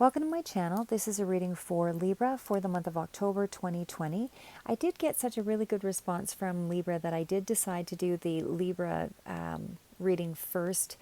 Welcome to my channel. This is a reading for Libra for the month of October 2020. I did get such a really good response from Libra that I did decide to do the Libra reading first,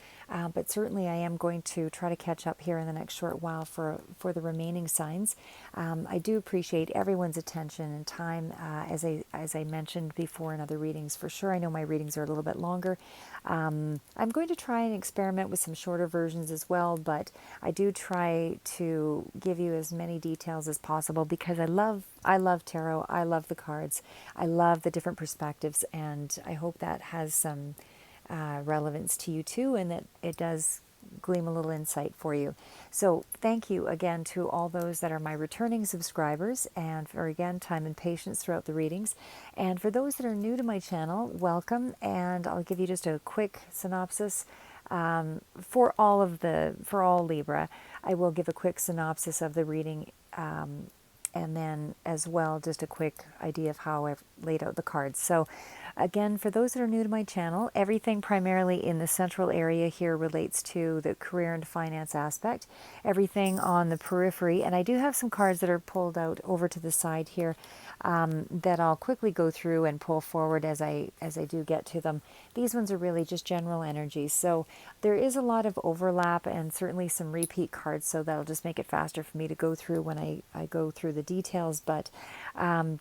but certainly I am going to try to catch up here in the next short while for the remaining signs. I do appreciate everyone's attention and time, as I mentioned before in other readings. For sure, I know my readings are a little bit longer. I'm going to try and experiment with some shorter versions as well, but I do try to give you as many details as possible because I love tarot. I love the cards. I love the different perspectives, and I hope that has some relevance to you too, and that it does gleam a little insight for you. So thank you again to all those that are my returning subscribers, and for again time and patience throughout the readings. And for those that are new to my channel, welcome, and I'll give you just a quick synopsis. For all Libra, I will give a quick synopsis of the reading, and then as well just a quick idea of how I've laid out the cards. So again, for those that are new to my channel, everything primarily in the central area here relates to the career and finance aspect. Everything on the periphery, and I do have some cards that are pulled out over to the side here, that I'll quickly go through and pull forward as I do get to them. These ones are really just general energies, so there is a lot of overlap and certainly some repeat cards, so that'll just make it faster for me to go through when I go through the details. But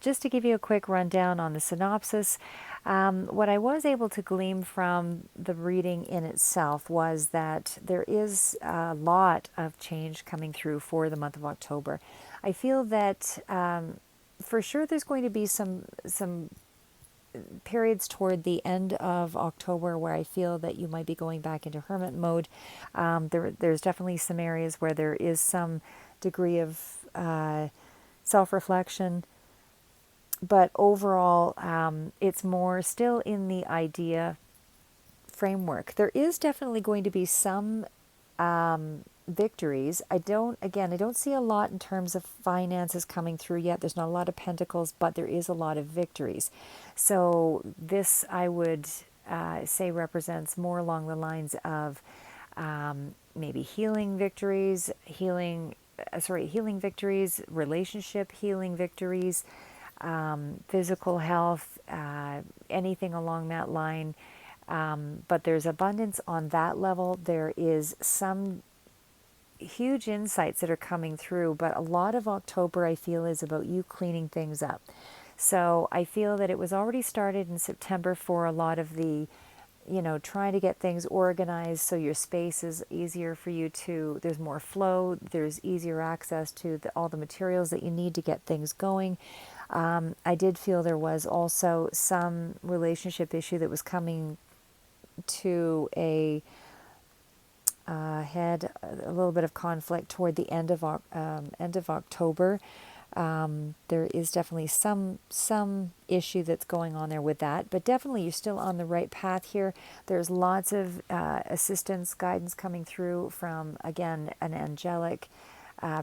just to give you a quick rundown on the synopsis, what I was able to glean from the reading in itself was that there is a lot of change coming through for the month of October. I feel that for sure there's going to be some periods toward the end of October where I feel that you might be going back into hermit mode. There's definitely some areas where there is some degree of self-reflection, but overall it's more still in the idea framework. There is definitely going to be some victories. I don't see a lot in terms of finances coming through yet. There's not a lot of pentacles, but there is a lot of victories. So this, I would say, represents more along the lines of maybe healing victories, healing victories, relationship healing victories, physical health, anything along that line. But there's abundance on that level. There is some huge insights that are coming through, but a lot of October I feel is about you cleaning things up. So I feel that it was already started in September for a lot of the, trying to get things organized so your space is easier for you to, there's more flow, there's easier access to all the materials that you need to get things going. I did feel there was also some relationship issue that was coming to a head, a little bit of conflict toward the end of October. There is definitely some issue that's going on there with that, but definitely you're still on the right path here. There's lots of assistance, guidance coming through from, again, an angelic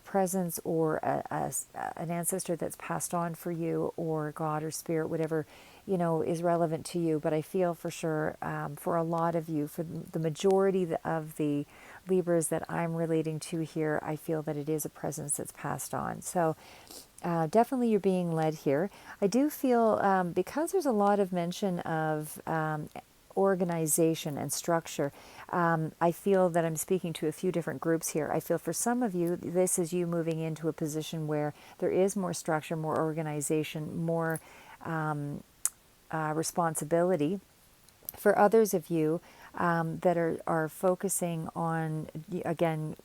presence, or an ancestor that's passed on for you, or God or spirit, whatever is relevant to you. But I feel for sure, for a lot of you, for the majority of the Libras that I'm relating to here, I feel that it is a presence that's passed on. So definitely you're being led here. I do feel, because there's a lot of mention of organization and structure, I feel that I'm speaking to a few different groups here. I feel for some of you, this is you moving into a position where there is more structure, more organization, more responsibility. For others of you that are focusing on, again,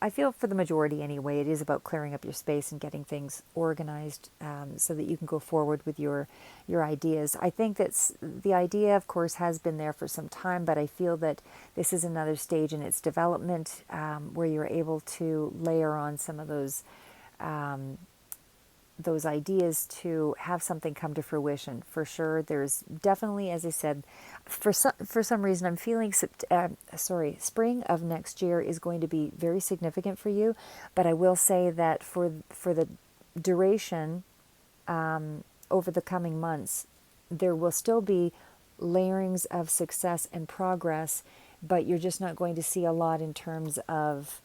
I feel for the majority anyway, it is about clearing up your space and getting things organized, so that you can go forward with your ideas. I think that's the idea, of course, has been there for some time, but I feel that this is another stage in its development, where you're able to layer on some of those ideas to have something come to fruition. For sure, there's definitely, as I said, for some reason, I'm feeling spring of next year is going to be very significant for you. But I will say that for the duration, over the coming months, there will still be layerings of success and progress, but you're just not going to see a lot in terms of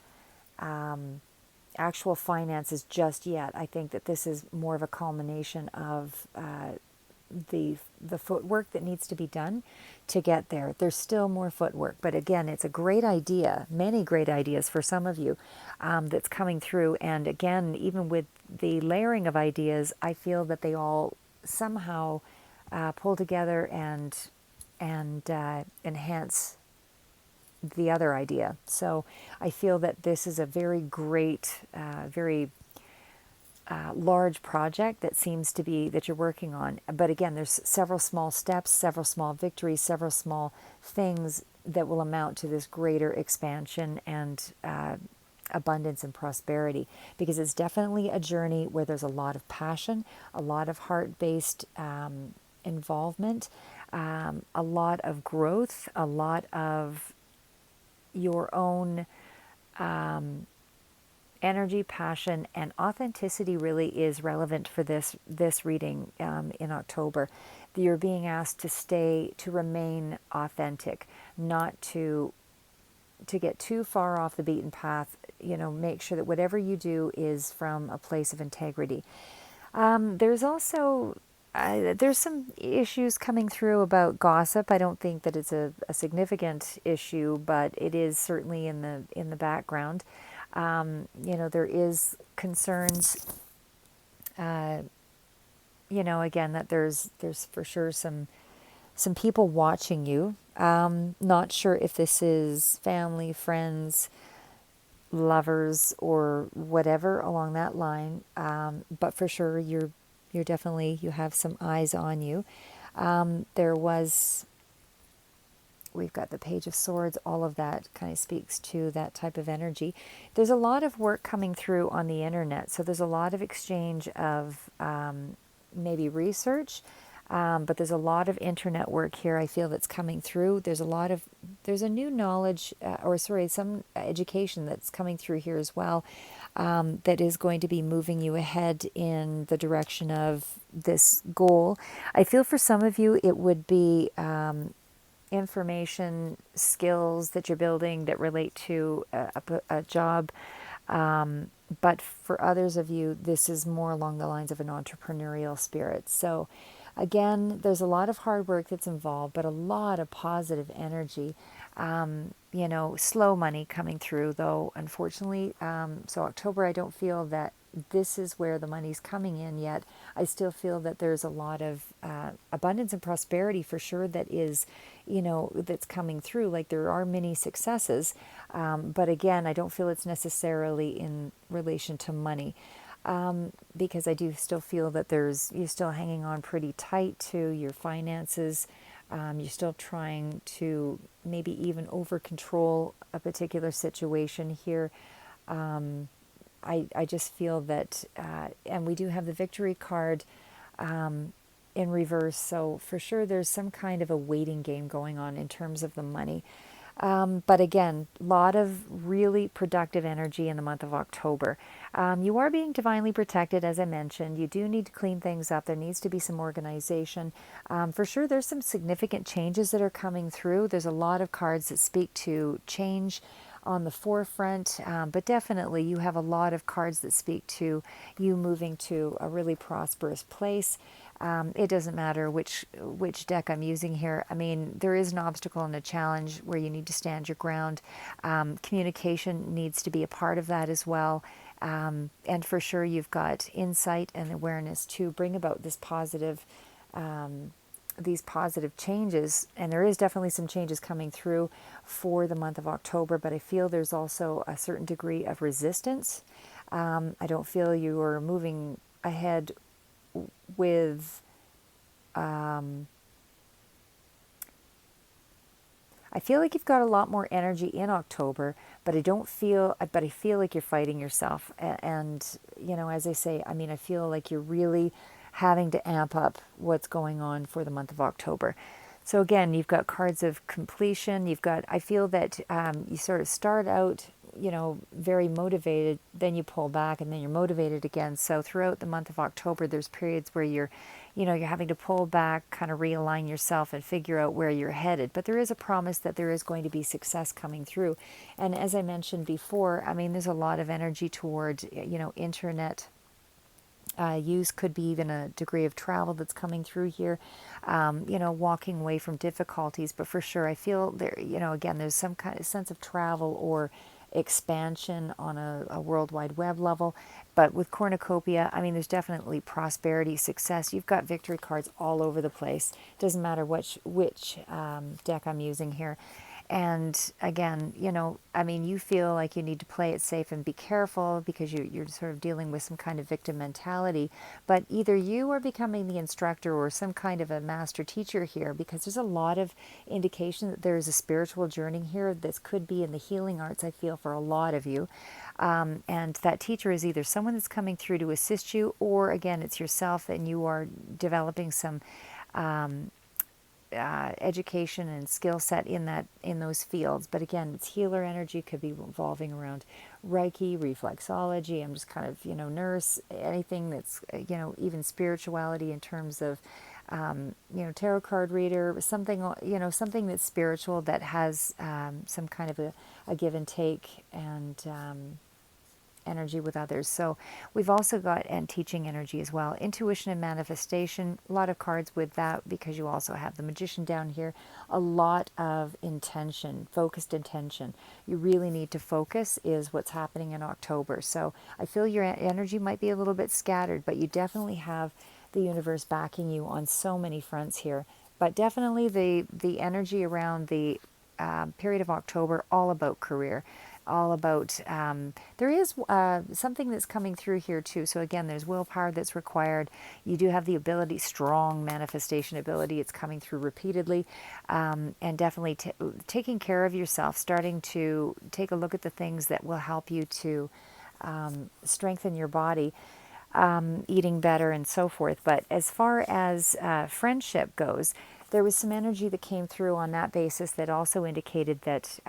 actual finances just yet. I think that this is more of a culmination of the footwork that needs to be done to get there. There's still more footwork, but again, it's a great idea, many great ideas for some of you that's coming through. And again, even with the layering of ideas, I feel that they all somehow pull together and enhance the other idea. So I feel that this is a very great, very large project that seems to be that you're working on. But again, there's several small steps, several small victories, several small things that will amount to this greater expansion and abundance and prosperity, because it's definitely a journey where there's a lot of passion, a lot of heart-based involvement, a lot of growth, a lot of your own energy, passion, and authenticity really is relevant for this reading in October. You're being asked to remain authentic, not to get too far off the beaten path. Make sure that whatever you do is from a place of integrity. There's also there's some issues coming through about gossip. I don't think that it's a significant issue, but it is certainly in the background. There is concerns, again, that there's for sure some people watching you. Not sure if this is family, friends, lovers, or whatever along that line. But for sure, you have some eyes on you. We've got the Page of Swords. All of that kind of speaks to that type of energy. There's a lot of work coming through on the internet. So there's a lot of exchange of maybe research, but there's a lot of internet work here I feel that's coming through. There's a new knowledge, some education that's coming through here as well, that is going to be moving you ahead in the direction of this goal. I feel for some of you it would be information skills that you're building that relate to a job. But for others of you, this is more along the lines of an entrepreneurial spirit. So again, there's a lot of hard work that's involved, but a lot of positive energy. Slow money coming through, though, unfortunately. So October, I don't feel that this is where the money's coming in yet. I still feel that there's a lot of abundance and prosperity for sure that is, that's coming through. Like there are many successes, but again, I don't feel it's necessarily in relation to money, because I do still feel that you're still hanging on pretty tight to your finances. You're still trying to maybe even over control a particular situation here. I just feel that, and we do have the Victory card in reverse, so for sure there's some kind of a waiting game going on in terms of the money. But again, a lot of really productive energy in the month of October. You are being divinely protected, as I mentioned. You do need to clean things up. There needs to be some organization. For sure, there's some significant changes that are coming through. There's a lot of cards that speak to change on the forefront, but definitely you have a lot of cards that speak to you moving to a really prosperous place. It doesn't matter which deck I'm using here. I mean, there is an obstacle and a challenge where you need to stand your ground. Communication needs to be a part of that as well. And for sure, you've got insight and awareness to bring about this these positive changes. And there is definitely some changes coming through for the month of October, but I feel there's also a certain degree of resistance. I don't feel you are moving ahead with I feel like you've got a lot more energy in October, but I feel like you're fighting yourself. And as I say, I mean, I feel like you're really having to amp up what's going on for the month of October. So again, you've got cards of completion. I feel that you sort of start out, very motivated, then you pull back and then you're motivated again. So throughout the month of October, there's periods where you're having to pull back, kind of realign yourself and figure out where you're headed. But there is a promise that there is going to be success coming through. And as I mentioned before, I mean, there's a lot of energy toward, internet use, could be even a degree of travel that's coming through here, walking away from difficulties. But for sure, I feel there, again, there's some kind of sense of travel or expansion on a World Wide Web level. But with cornucopia, I mean, there's definitely prosperity, success. You've got victory cards all over the place. Doesn't matter which deck I'm using here. And again, I mean, you feel like you need to play it safe and be careful because you're sort of dealing with some kind of victim mentality. But either you are becoming the instructor or some kind of a master teacher here, because there's a lot of indication that there is a spiritual journey here. This could be in the healing arts, I feel, for a lot of you. And that teacher is either someone that's coming through to assist you, or again, it's yourself and you are developing some education and skill set in those fields. But again, it's healer energy, could be revolving around Reiki, reflexology. I'm just kind of nurse, anything that's even spirituality in terms of tarot card reader, something something that's spiritual that has some kind of a give and take and energy with others. So we've also got and teaching energy as well. Intuition and manifestation, a lot of cards with that because you also have the Magician down here. A lot of intention, focused intention. You really need to focus is what's happening in October. So I feel your energy might be a little bit scattered, but you definitely have the universe backing you on so many fronts here. But definitely the energy around the period of October, all about career, all about, there is something that's coming through here too. So again, there's willpower that's required. You do have the ability, strong manifestation ability. It's coming through repeatedly. And definitely taking care of yourself, starting to take a look at the things that will help you to strengthen your body. Eating better and so forth. But as far as friendship goes, there was some energy that came through on that basis that also indicated that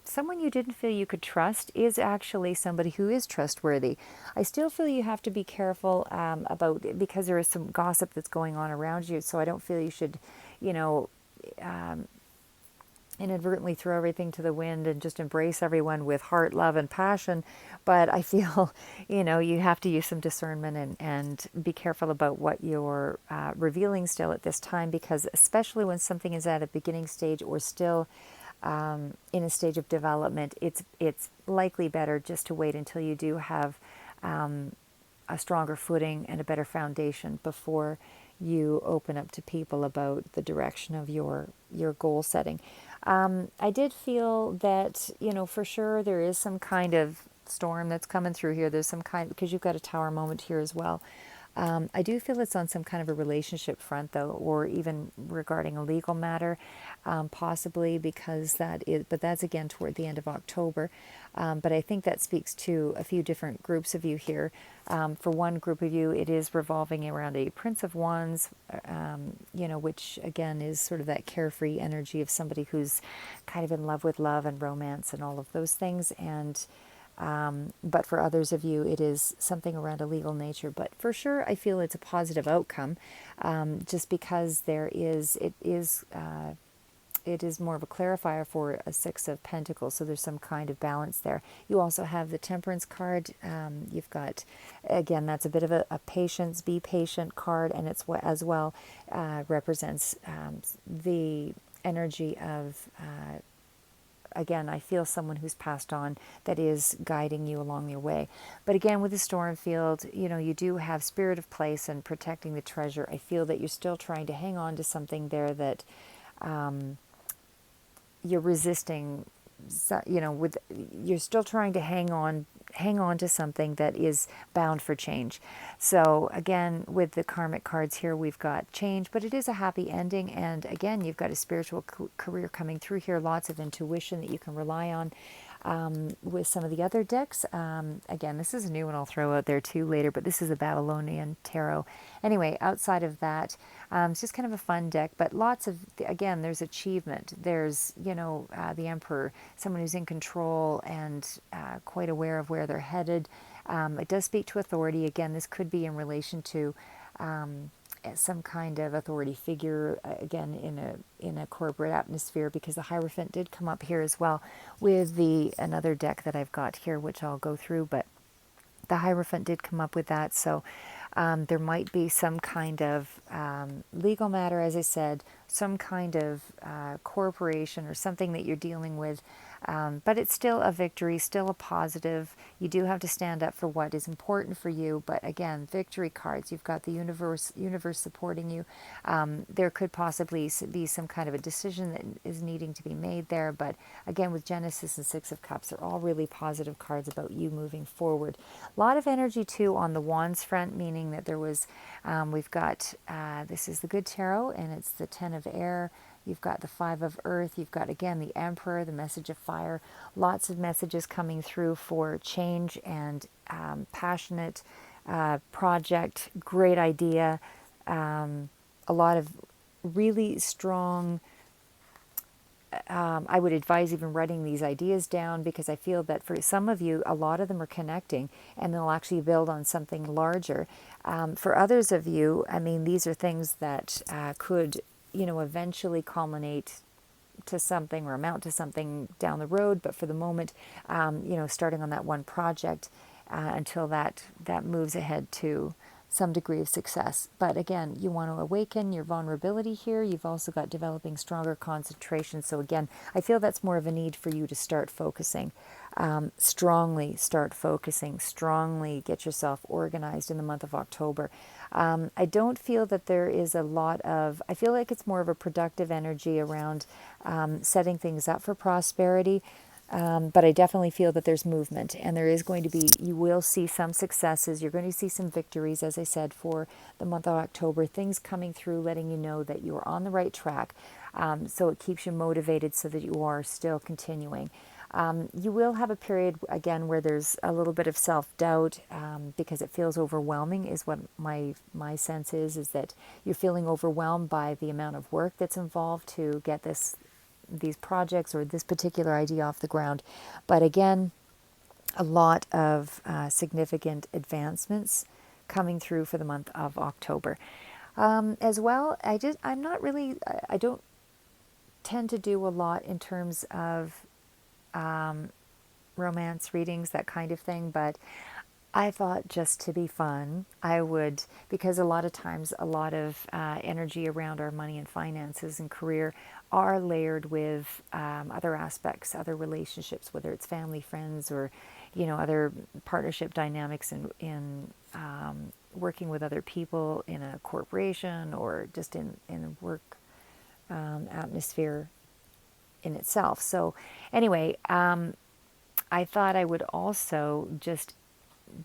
someone you didn't feel you could trust is actually somebody who is trustworthy. I still feel you have to be careful about, because there is some gossip that's going on around you, so I don't feel you should, inadvertently throw everything to the wind and just embrace everyone with heart, love, and passion. But I feel, you have to use some discernment and be careful about what you're revealing still at this time, because especially when something is at a beginning stage or still in a stage of development, it's likely better just to wait until you do have a stronger footing and a better foundation before you open up to people about the direction of your goal setting. I did feel that, for sure there is some kind of storm that's coming through here. There's some kind, because you've got a tower moment here as well. I do feel it's on some kind of a relationship front, though, or even regarding a legal matter, possibly, because but that's again toward the end of October. But I think that speaks to a few different groups of you here. For one group of you, it is revolving around a Prince of Wands, which again is sort of that carefree energy of somebody who's kind of in love with love and romance and all of those things. And but for others of you, it is something around a legal nature. But for sure, I feel it's a positive outcome, just because it is more of a clarifier for a Six of Pentacles, so there's some kind of balance there. You also have the Temperance card. You've got, again, that's a bit of a patience, be patient card, and it's what as well represents the energy of again, I feel someone who's passed on that is guiding you along your way. But again, with the storm field, you do have spirit of place and protecting the treasure. I feel that you're still trying to hang on to something there that you're resisting, you're still trying to hang on to something that is bound for change. So again, with the karmic cards here, we've got change, but it is a happy ending. And again, you've got a spiritual career coming through here, lots of intuition that you can rely on. with some of the other decks. Again, this is a new one I'll throw out there too later, but this is a Babylonian Tarot. Anyway, outside of that, it's just kind of a fun deck, but lots of, again, there's achievement. There's, the Emperor, someone who's in control and quite aware of where they're headed. It does speak to authority. Again, this could be in relation to some kind of authority figure, again, in a corporate atmosphere, because the Hierophant did come up here as well with another deck that I've got here, which I'll go through, but the Hierophant did come up with that. So there might be some kind of legal matter, as I said, some kind of corporation or something that you're dealing with. But it's still a victory, still a positive. You do have to stand up for what is important for you. But again, victory cards, you've got the universe supporting you. There could possibly be some kind of a decision that is needing to be made there. But again, with Genesis and Six of Cups, they're all really positive cards about you moving forward. A lot of energy too on the Wands front, meaning that there was, we've got, this is the Good Tarot, and it's the Ten of Air. You've got the Five of Earth. You've got, again, the Emperor, the message of fire. Lots of messages coming through for change and passionate project, great idea. A lot of really strong, I would advise even writing these ideas down, because I feel that for some of you, a lot of them are connecting and they'll actually build on something larger. For others of you, I mean, these are things that could eventually culminate to something or amount to something down the road. But for the moment, starting on that one project until that moves ahead to some degree of success. But again, you want to awaken your vulnerability here. You've also got developing stronger concentration. So again, I feel that's more of a need for you to start focusing. Strongly start focusing, strongly get yourself organized in the month of October. I don't feel that there is a lot of, I feel like it's more of a productive energy around setting things up for prosperity. But I definitely feel that there's movement, and there is going to be, you will see some successes. You're going to see some victories, as I said, for the month of October. Things coming through, letting you know that you're on the right track. So it keeps you motivated so that you are still continuing. You will have a period, again, where there's a little bit of self-doubt because it feels overwhelming, is what my sense is that you're feeling overwhelmed by the amount of work that's involved to get these projects or this particular idea off the ground. But again, a lot of significant advancements coming through for the month of October. As well, I don't tend to do a lot in terms of romance readings, that kind of thing, but I thought, just to be fun, I would, because a lot of times a lot of energy around our money and finances and career are layered with other aspects, other relationships, whether it's family, friends, or other partnership dynamics in working with other people in a corporation, or just in a work atmosphere in itself. So anyway, I thought I would also just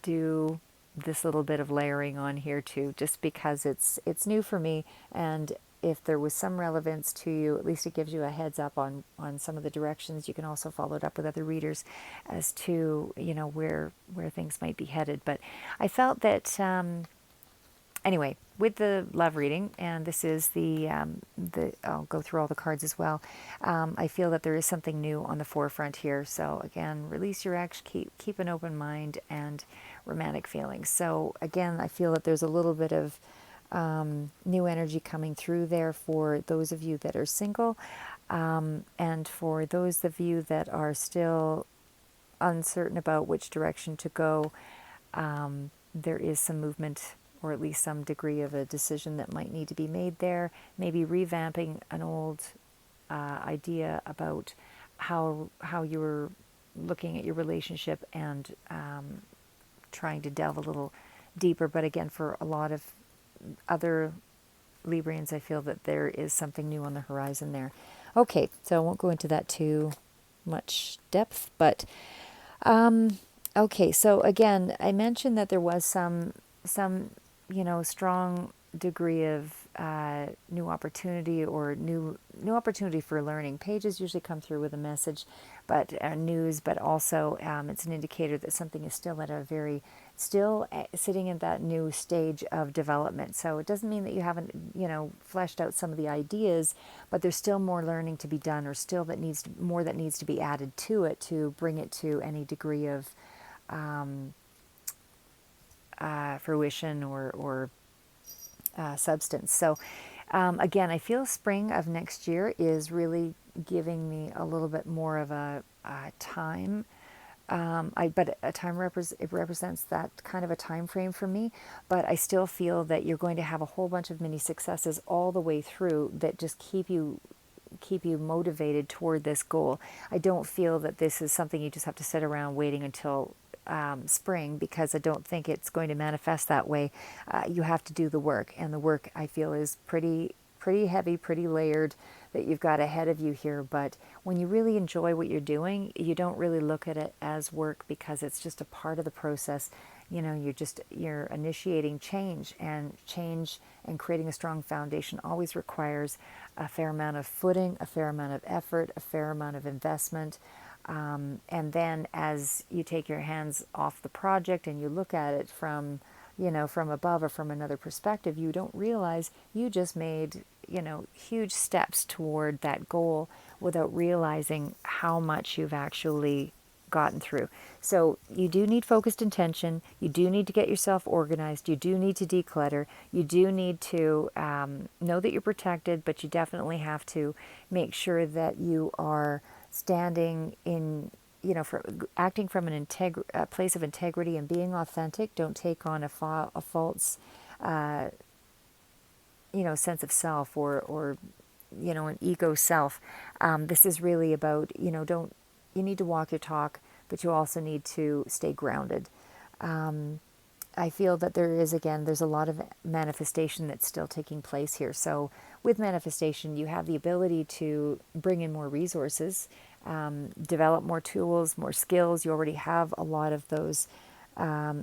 do this little bit of layering on here too, just because it's new for me, and if there was some relevance to you, at least it gives you a heads up on some of the directions. You can also follow it up with other readers as to where things might be headed. But I felt that anyway, with the love reading, and this is the I'll go through all the cards as well. I feel that there is something new on the forefront here. So again, release your ex, keep an open mind, and romantic feelings. So again, I feel that there's a little bit of new energy coming through there for those of you that are single, and for those of you that are still uncertain about which direction to go. There is some movement, or at least some degree of a decision that might need to be made there. Maybe revamping an old idea about how you were looking at your relationship, and trying to delve a little deeper. But again, for a lot of other Librians, I feel that there is something new on the horizon there. Okay, so I won't go into that too much depth, but okay, so again, I mentioned that there was some strong degree of new opportunity or new opportunity for learning. Pages usually come through with a message, but news, but also it's an indicator that something is still at a very still sitting in that new stage of development. So it doesn't mean that you haven't, fleshed out some of the ideas, but there's still more learning to be done, or still more that needs to be added to it to bring it to any degree of fruition or substance. So again, I feel spring of next year is really giving me a little bit more of a time. But a time it represents that kind of a time frame for me. But I still feel that you're going to have a whole bunch of mini successes all the way through that just keep you motivated toward this goal. I don't feel that this is something you just have to sit around waiting until spring, because I don't think it's going to manifest that way. You have to do the work, and the work I feel is pretty heavy, pretty layered that you've got ahead of you here. But when you really enjoy what you're doing, you don't really look at it as work, because it's just a part of the process. You're initiating change and creating a strong foundation always requires a fair amount of footing, a fair amount of effort, a fair amount of investment. And then as you take your hands off the project and you look at it from above or from another perspective, you don't realize you just made, huge steps toward that goal without realizing how much you've actually gotten through. So you do need focused intention. You do need to get yourself organized. You do need to declutter. You do need to know that you're protected, but you definitely have to make sure that you are standing in, for acting from a place of integrity and being authentic. Don't take on a false, sense of self or an ego self. This is really about, you need to walk your talk, but you also need to stay grounded. I feel that there's a lot of manifestation that's still taking place here. So with manifestation, you have the ability to bring in more resources, develop more tools, more skills. You already have a lot of those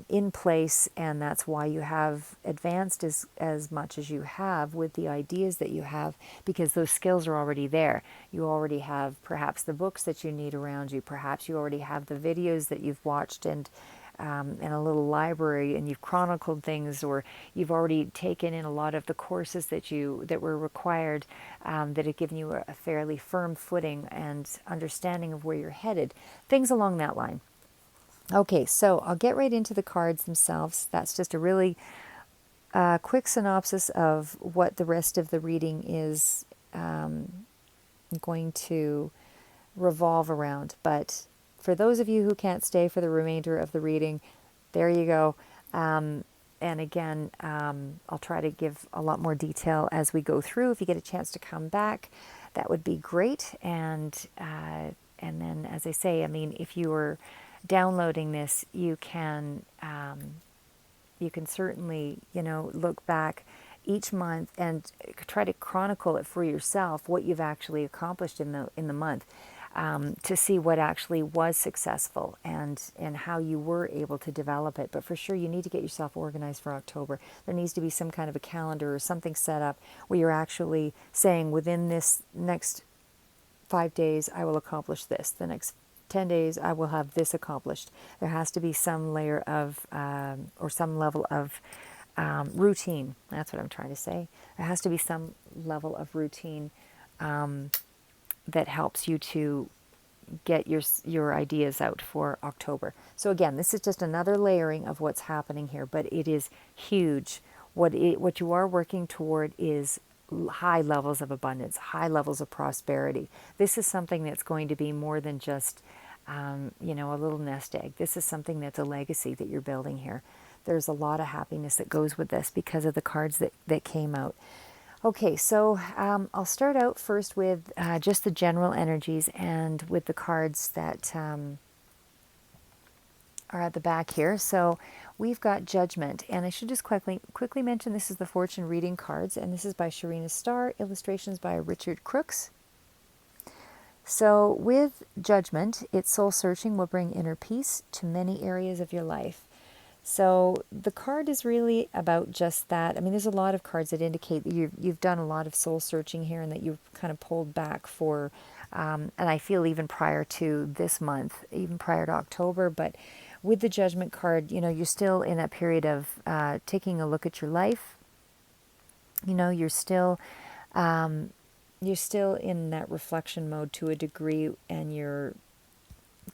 in place, and that's why you have advanced as much as you have with the ideas that you have, because those skills are already there. You already have perhaps the books that you need around you. Perhaps you already have the videos that you've watched and in a little library, and you've chronicled things, or you've already taken in a lot of the courses that were required, that have given you a fairly firm footing and understanding of where you're headed. Things along that line. Okay, so I'll get right into the cards themselves. That's just a really quick synopsis of what the rest of the reading is going to revolve around. But for those of you who can't stay for the remainder of the reading, there you go. And again, I'll try to give a lot more detail as we go through. If you get a chance to come back, that would be great. And then, as I say, if you were downloading this, you can certainly, look back each month and try to chronicle it for yourself, what you've actually accomplished in the month, to see what actually was successful and how you were able to develop it. But for sure, you need to get yourself organized for October. There needs to be some kind of a calendar or something set up where you're actually saying, within this next 5 days, I will accomplish this. The next 10 days, I will have this accomplished. There has to be some layer of, or some level of routine. That's what I'm trying to say. There has to be some level of routine that helps you to get your ideas out for October. So again, this is just another layering of what's happening here, but it is huge. What you are working toward is high levels of abundance, high levels of prosperity. This is something that's going to be more than just, a little nest egg. This is something that's a legacy that you're building here. There's a lot of happiness that goes with this because of the cards that came out. Okay, so I'll start out first with just the general energies and with the cards that are at the back here. So we've got Judgment, and I should just quickly mention this is the Fortune Reading cards, and this is by Sharina Starr, illustrations by Richard Crooks. So with Judgment, it's soul searching will bring inner peace to many areas of your life. So the card is really about just that. I mean, there's a lot of cards that indicate that you've done a lot of soul searching here, and that you've kind of pulled back for, and I feel even prior to this month, even prior to October. But with the Judgment card, you're still in that period of taking a look at your life. You're still in that reflection mode to a degree, and you're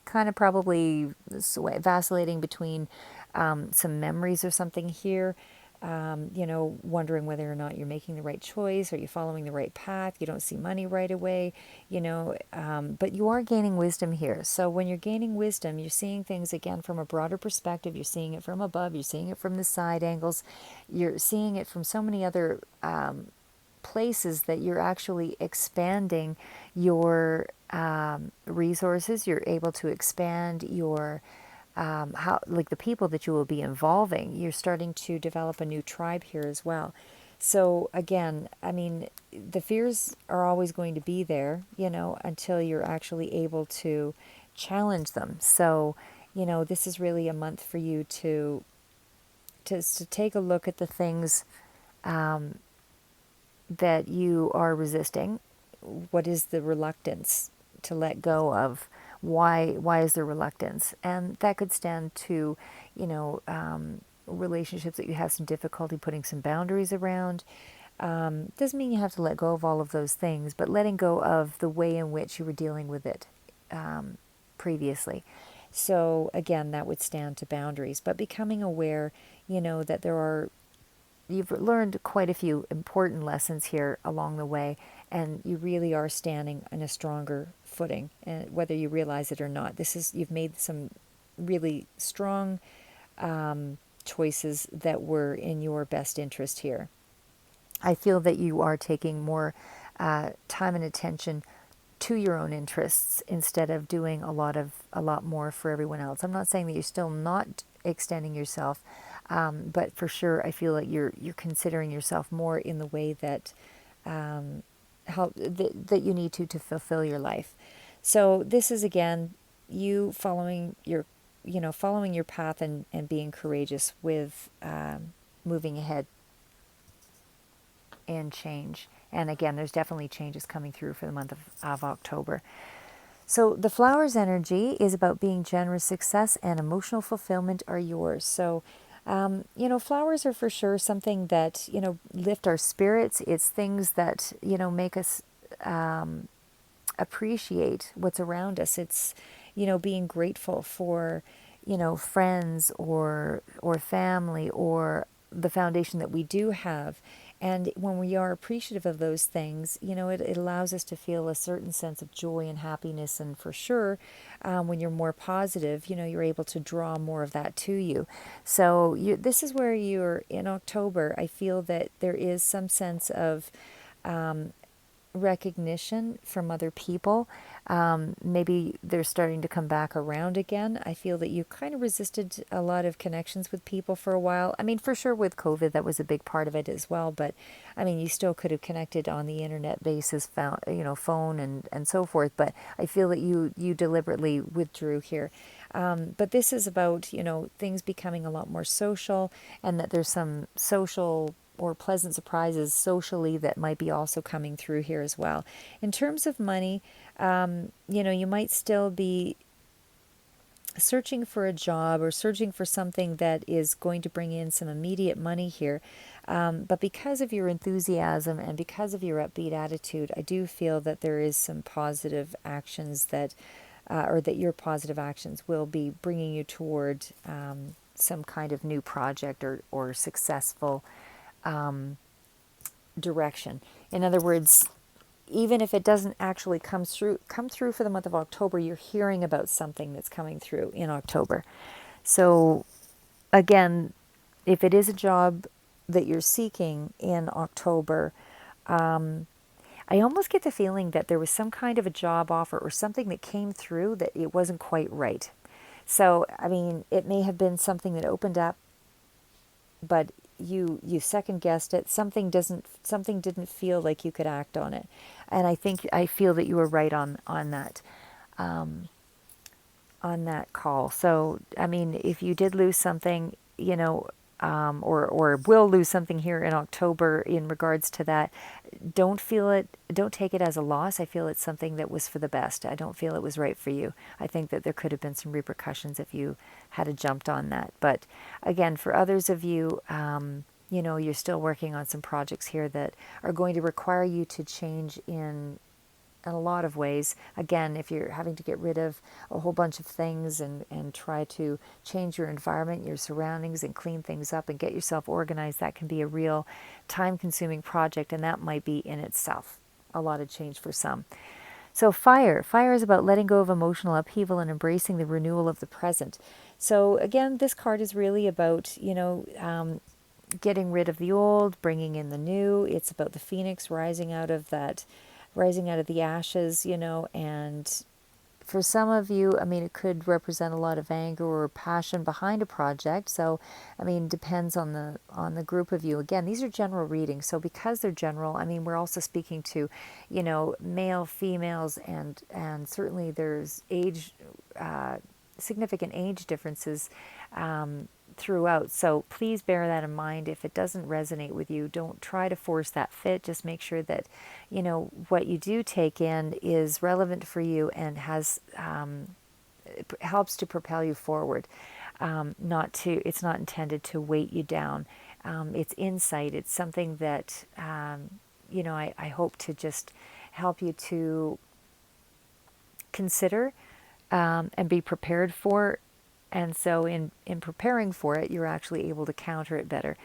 kind of probably vacillating between some memories or something here. Wondering whether or not you're making the right choice. Are you following the right path? You don't see money right away, but you are gaining wisdom here. So when you're gaining wisdom, you're seeing things again from a broader perspective. You're seeing it from above. You're seeing it from the side angles. You're seeing it from so many other places that you're actually expanding your resources. You're able to expand your how, like, the people that you will be involving. You're starting to develop a new tribe here as well. So again, I mean, the fears are always going to be there, until you're actually able to challenge them. So, this is really a month for you to take a look at the things that you are resisting. What is the reluctance to let go of? Why is there reluctance? And that could stand to, relationships that you have some difficulty putting some boundaries around. Doesn't mean you have to let go of all of those things, but letting go of the way in which you were dealing with it previously. So again, that would stand to boundaries, but becoming aware, that you've learned quite a few important lessons here along the way, and you really are standing on a stronger footing, and whether you realize it or not. You've made some really strong choices that were in your best interest here. I feel that you are taking more time and attention to your own interests instead of doing a lot more for everyone else. I'm not saying that you're still not extending yourself, but for sure, I feel like you're considering yourself more in the way that that you need to fulfill your life. So this is again you following your path, and being courageous with moving ahead and change. And again, there's definitely changes coming through for the month of October. So the flowers energy is about being generous. Success and emotional fulfillment are yours. So, flowers are for sure something that, lift our spirits. It's things that, make us appreciate what's around us. It's, being grateful for, friends or family, or the foundation that we do have. And when we are appreciative of those things, it allows us to feel a certain sense of joy and happiness. And for sure, when you're more positive, you're able to draw more of that to you. So this is where you're in October. I feel that there is some sense of recognition from other people. Maybe they're starting to come back around again. I feel that you kind of resisted a lot of connections with people for a while. I mean, for sure with COVID, that was a big part of it as well. But I mean, you still could have connected on the internet basis, phone and so forth. But I feel that you deliberately withdrew here. But this is about, things becoming a lot more social, and that there's some social or pleasant surprises socially that might be also coming through here as well. In terms of money, you might still be searching for a job or searching for something that is going to bring in some immediate money here. But because of your enthusiasm and because of your upbeat attitude, I do feel that there is some positive actions or that your positive actions will be bringing you toward some kind of new project or successful direction. In other words, even if it doesn't actually come through for the month of October, you're hearing about something that's coming through in October. So again, if it is a job that you're seeking in October, I almost get the feeling that there was some kind of a job offer or something that came through that it wasn't quite right. So, I mean, it may have been something that opened up, but you second guessed it. Something didn't feel like you could act on it, and I feel that you were right on that on that call. So I mean, if you did lose something, or will lose something here in October in regards to that, don't take it as a loss. I feel it's something that was for the best. I don't feel it was right for you. I think that there could have been some repercussions if you had jumped on that. But again, for others of you, you're still working on some projects here that are going to require you to change in a lot of ways. Again, if you're having to get rid of a whole bunch of things and try to change your environment, your surroundings, and clean things up and get yourself organized, that can be a real time-consuming project, and that might be in itself a lot of change for some. So fire. Fire is about letting go of emotional upheaval and embracing the renewal of the present. So again, this card is really about, getting rid of the old, bringing in the new. It's about the phoenix rising out of the ashes, and for some of you, I mean, it could represent a lot of anger or passion behind a project. So, I mean, depends on the group of you. Again, these are general readings. So because they're general, I mean, we're also speaking to, male, females, and certainly there's significant age differences throughout. So please bear that in mind. If it doesn't resonate with you, don't try to force that fit. Just make sure that, what you do take in is relevant for you and helps to propel you forward. It's not intended to weight you down. It's insight. It's something that, I hope to just help you to consider and be prepared for. And so in preparing for it, you're actually able to counter it better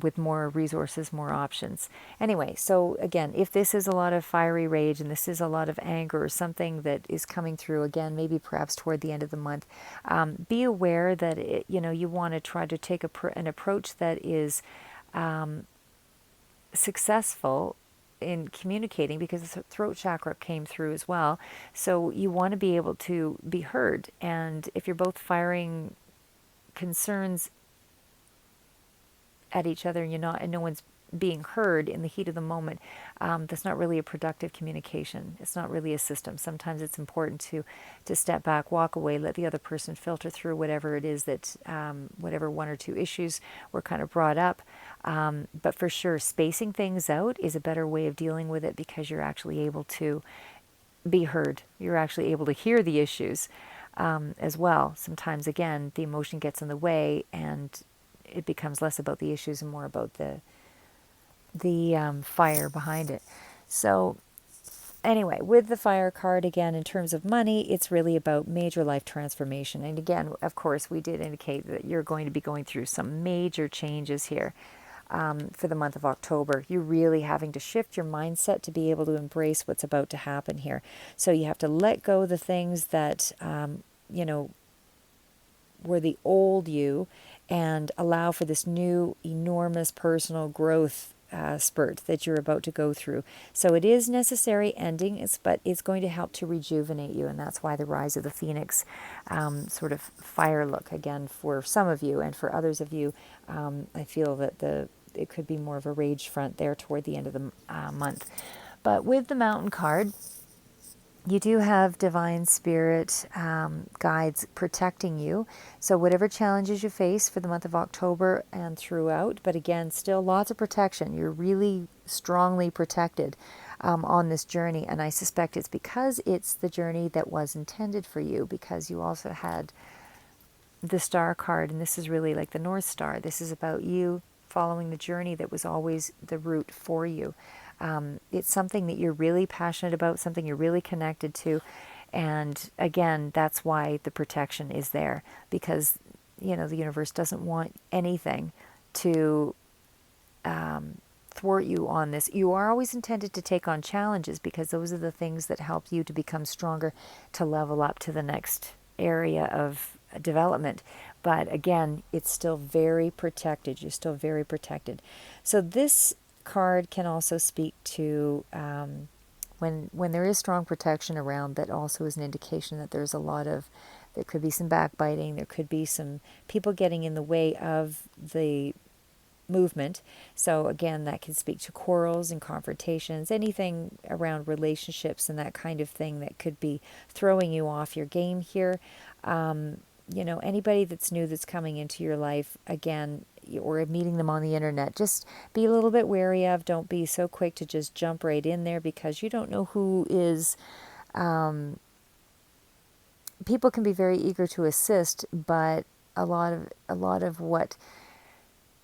with more resources, more options. Anyway, so again, if this is a lot of fiery rage and this is a lot of anger or something that is coming through, again, maybe perhaps toward the end of the month, be aware that you want to try to take an approach that is successful in communicating, because the throat chakra came through as well. So you want to be able to be heard. And if you're both firing concerns at each other and no one's being heard in the heat of the moment, that's not really a productive communication. It's not really a system. Sometimes it's important to step back, walk away, let the other person filter through whatever it is that, whatever one or two issues were kind of brought up. But for sure, spacing things out is a better way of dealing with it, because you're actually able to be heard. You're actually able to hear the issues as well. Sometimes, again, the emotion gets in the way and it becomes less about the issues and more about the fire behind it. So anyway, with the fire card, again, in terms of money, it's really about major life transformation. And again, of course, we did indicate that you're going to be going through some major changes here for the month of October. You're really having to shift your mindset to be able to embrace what's about to happen here. So you have to let go of the things that, were the old you, and allow for this new enormous personal growth spurt that you're about to go through. So it is necessary ending, but it's going to help to rejuvenate you, and that's why the rise of the phoenix sort of fire look again for some of you, and for others of you, I feel that it could be more of a rage front there toward the end of the month. But with the mountain card, you do have divine spirit guides protecting you. So whatever challenges you face for the month of October and throughout, but again, still lots of protection. You're really strongly protected on this journey. And I suspect it's because it's the journey that was intended for you, because you also had the star card. And this is really like the North Star. This is about you following the journey that was always the route for you. It's something that you're really passionate about, something you're really connected to. And again, that's why the protection is there, because, the universe doesn't want anything to thwart you on this. You are always intended to take on challenges, because those are the things that help you to become stronger, to level up to the next area of development. But again, it's still very protected. You're still very protected. So this card can also speak to when there is strong protection around, that also is an indication that there could be some backbiting, there could be some people getting in the way of the movement. So again, that can speak to quarrels and confrontations, anything around relationships and that kind of thing that could be throwing you off your game here. anybody that's new that's coming into your life, again, or meeting them on the internet, just be a little bit wary of. Don't be so quick to just jump right in there, because you don't know who is. People can be very eager to assist, but a lot of what,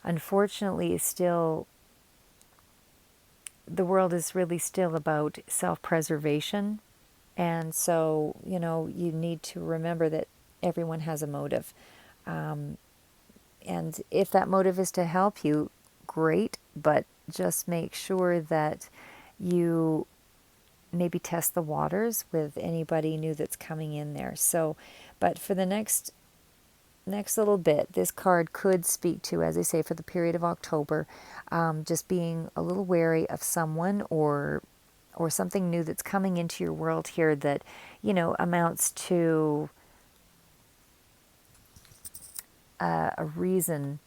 unfortunately, is still, the world is really still about self-preservation. And so, you need to remember that everyone has a motive. And if that motive is to help you, great, but just make sure that you maybe test the waters with anybody new that's coming in there. So, but for the next little bit, this card could speak to, as I say, for the period of October, just being a little wary of someone or something new that's coming into your world here that, amounts to a reason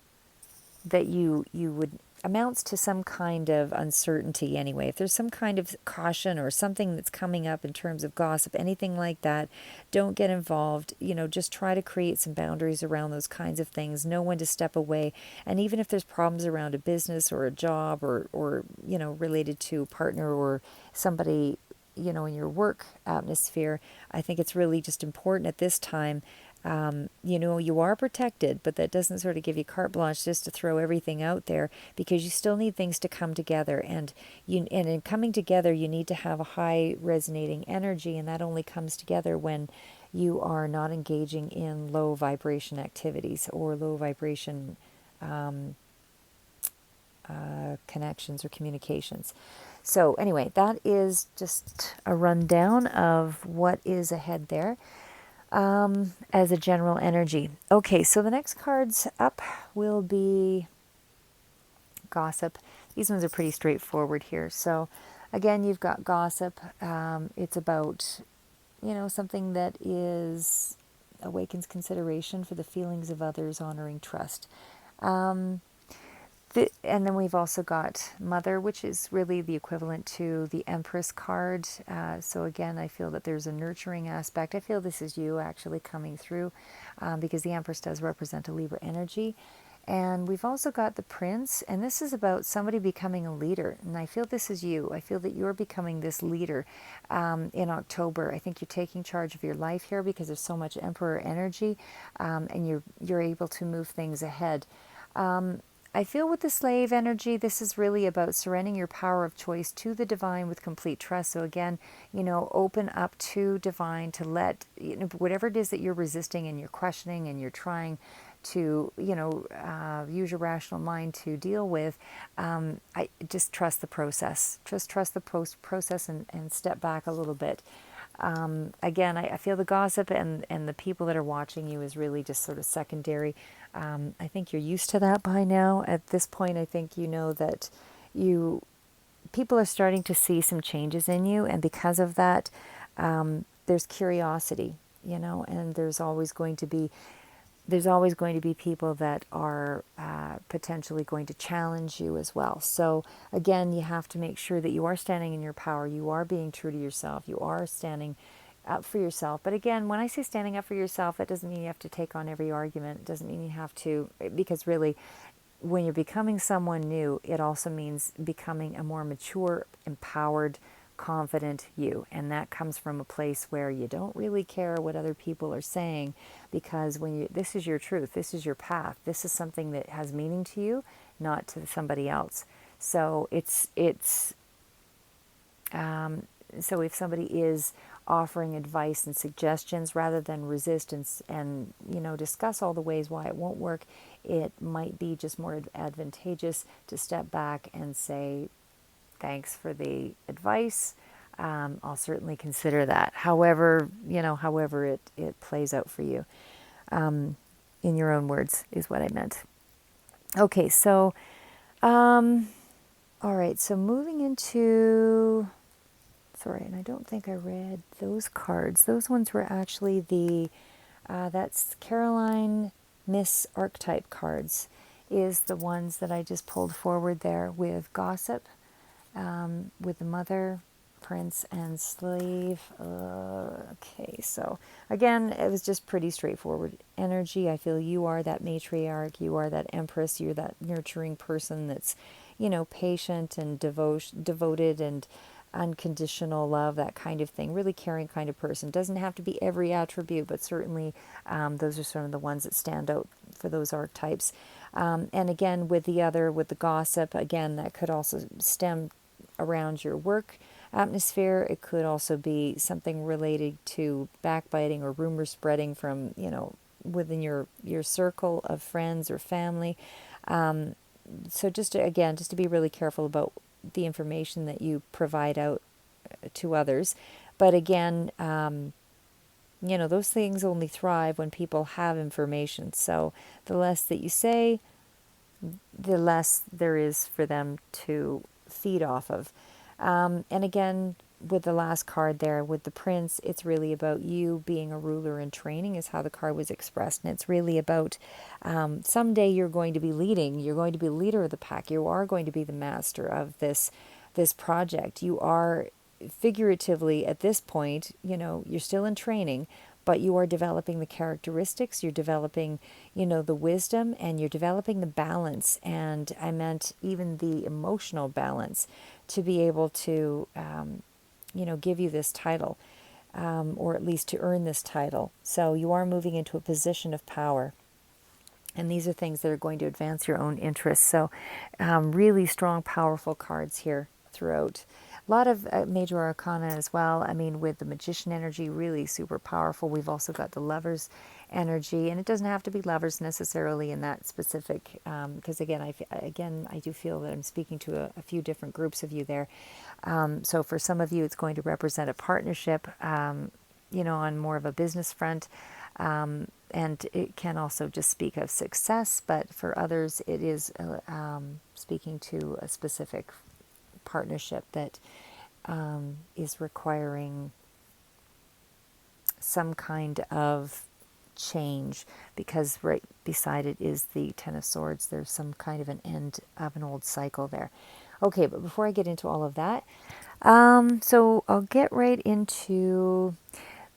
that you would, amounts to some kind of uncertainty anyway. If there's some kind of caution or something that's coming up in terms of gossip, anything like that, don't get involved. Just try to create some boundaries around those kinds of things. Know when to step away. And even if there's problems around a business or a job or related to a partner or somebody, in your work atmosphere, I think it's really just important at this time. You are protected, but that doesn't sort of give you carte blanche just to throw everything out there, because you still need things to come together. And in coming together, you need to have a high resonating energy, and that only comes together when you are not engaging in low vibration activities or low vibration connections or communications. So anyway, that is just a rundown of what is ahead there. As a general energy. Okay, so the next cards up will be gossip. These ones are pretty straightforward here. So again, you've got gossip. It's about, something that awakens consideration for the feelings of others, honoring trust. And then we've also got Mother, which is really the equivalent to the Empress card. So again, I feel that there's a nurturing aspect. I feel this is you actually coming through, because the Empress does represent a Libra energy. And we've also got the Prince, and this is about somebody becoming a leader. And I feel this is you. I feel that you're becoming this leader in October. I think you're taking charge of your life here because there's so much Emperor energy, and you're able to move things ahead. I feel with the slave energy, this is really about surrendering your power of choice to the divine with complete trust. So again, open up to divine, to let, whatever it is that you're resisting and you're questioning and you're trying to, use your rational mind to deal with, I just trust the process. Trust the process and step back a little bit. Again, I feel the gossip and the people that are watching you is really just sort of secondary. I think you're used to that by now. At this point, I think you know that people are starting to see some changes in you, and because of that, there's curiosity, and there's always going to be people that are potentially going to challenge you as well. So again, you have to make sure that you are standing in your power. You are being true to yourself. You are standing up for yourself. But again, when I say standing up for yourself, that doesn't mean you have to take on every argument. It doesn't mean you have to, because really, when you're becoming someone new, it also means becoming a more mature, empowered, confident you. And that comes from a place where you don't really care what other people are saying, because this is your truth, this is your path, this is something that has meaning to you, not to somebody else. So so if somebody is offering advice and suggestions, rather than resistance and discuss all the ways why it won't work, it might be just more advantageous to step back and say, thanks for the advice. I'll certainly consider that. However it plays out for you. In your own words is what I meant. Okay, so, all right, so moving into, sorry, and I don't think I read those cards. Those ones were actually that's Caroline Miss Archetype cards, is the ones that I just pulled forward there, with gossip, with the Mother, Prince and Slave. Okay, so again, it was just pretty straightforward energy. I feel you are that matriarch, you are that empress, you're that nurturing person that's, patient and devoted and unconditional love, that kind of thing. Really caring kind of person. Doesn't have to be every attribute, but certainly those are some of the ones that stand out for those archetypes. And again, with the gossip, again, that could also stem around your work atmosphere. It could also be something related to backbiting or rumor spreading from, within your circle of friends or family. So just to be really careful about the information that you provide out to others. But again, those things only thrive when people have information. So the less that you say, the less there is for them to feed off of. And again, with the last card there, with the Prince, it's really about you being a ruler in training, is how the card was expressed. And it's really about someday you're going to be leading, you're going to be the leader of the pack, you are going to be the master of this project. You are figuratively at this point, you're still in training, but you are developing the characteristics, you're developing, the wisdom, and you're developing the balance. And I meant even the emotional balance to be able to, give you this title, or at least to earn this title. So you are moving into a position of power. And these are things that are going to advance your own interests. So really strong, powerful cards here throughout. A lot of major arcana as well. I mean, with the magician energy, really super powerful. We've also got the lovers energy, and it doesn't have to be lovers necessarily in that specific, because again, I do feel that I'm speaking to a few different groups of you there. So for some of you, it's going to represent a partnership, on more of a business front. And it can also just speak of success, but for others, it is speaking to a specific partnership that is requiring some kind of change, because right beside it is the Ten of Swords. There's some kind of an end of an old cycle there. Okay, but before I get into all of that, so I'll get right into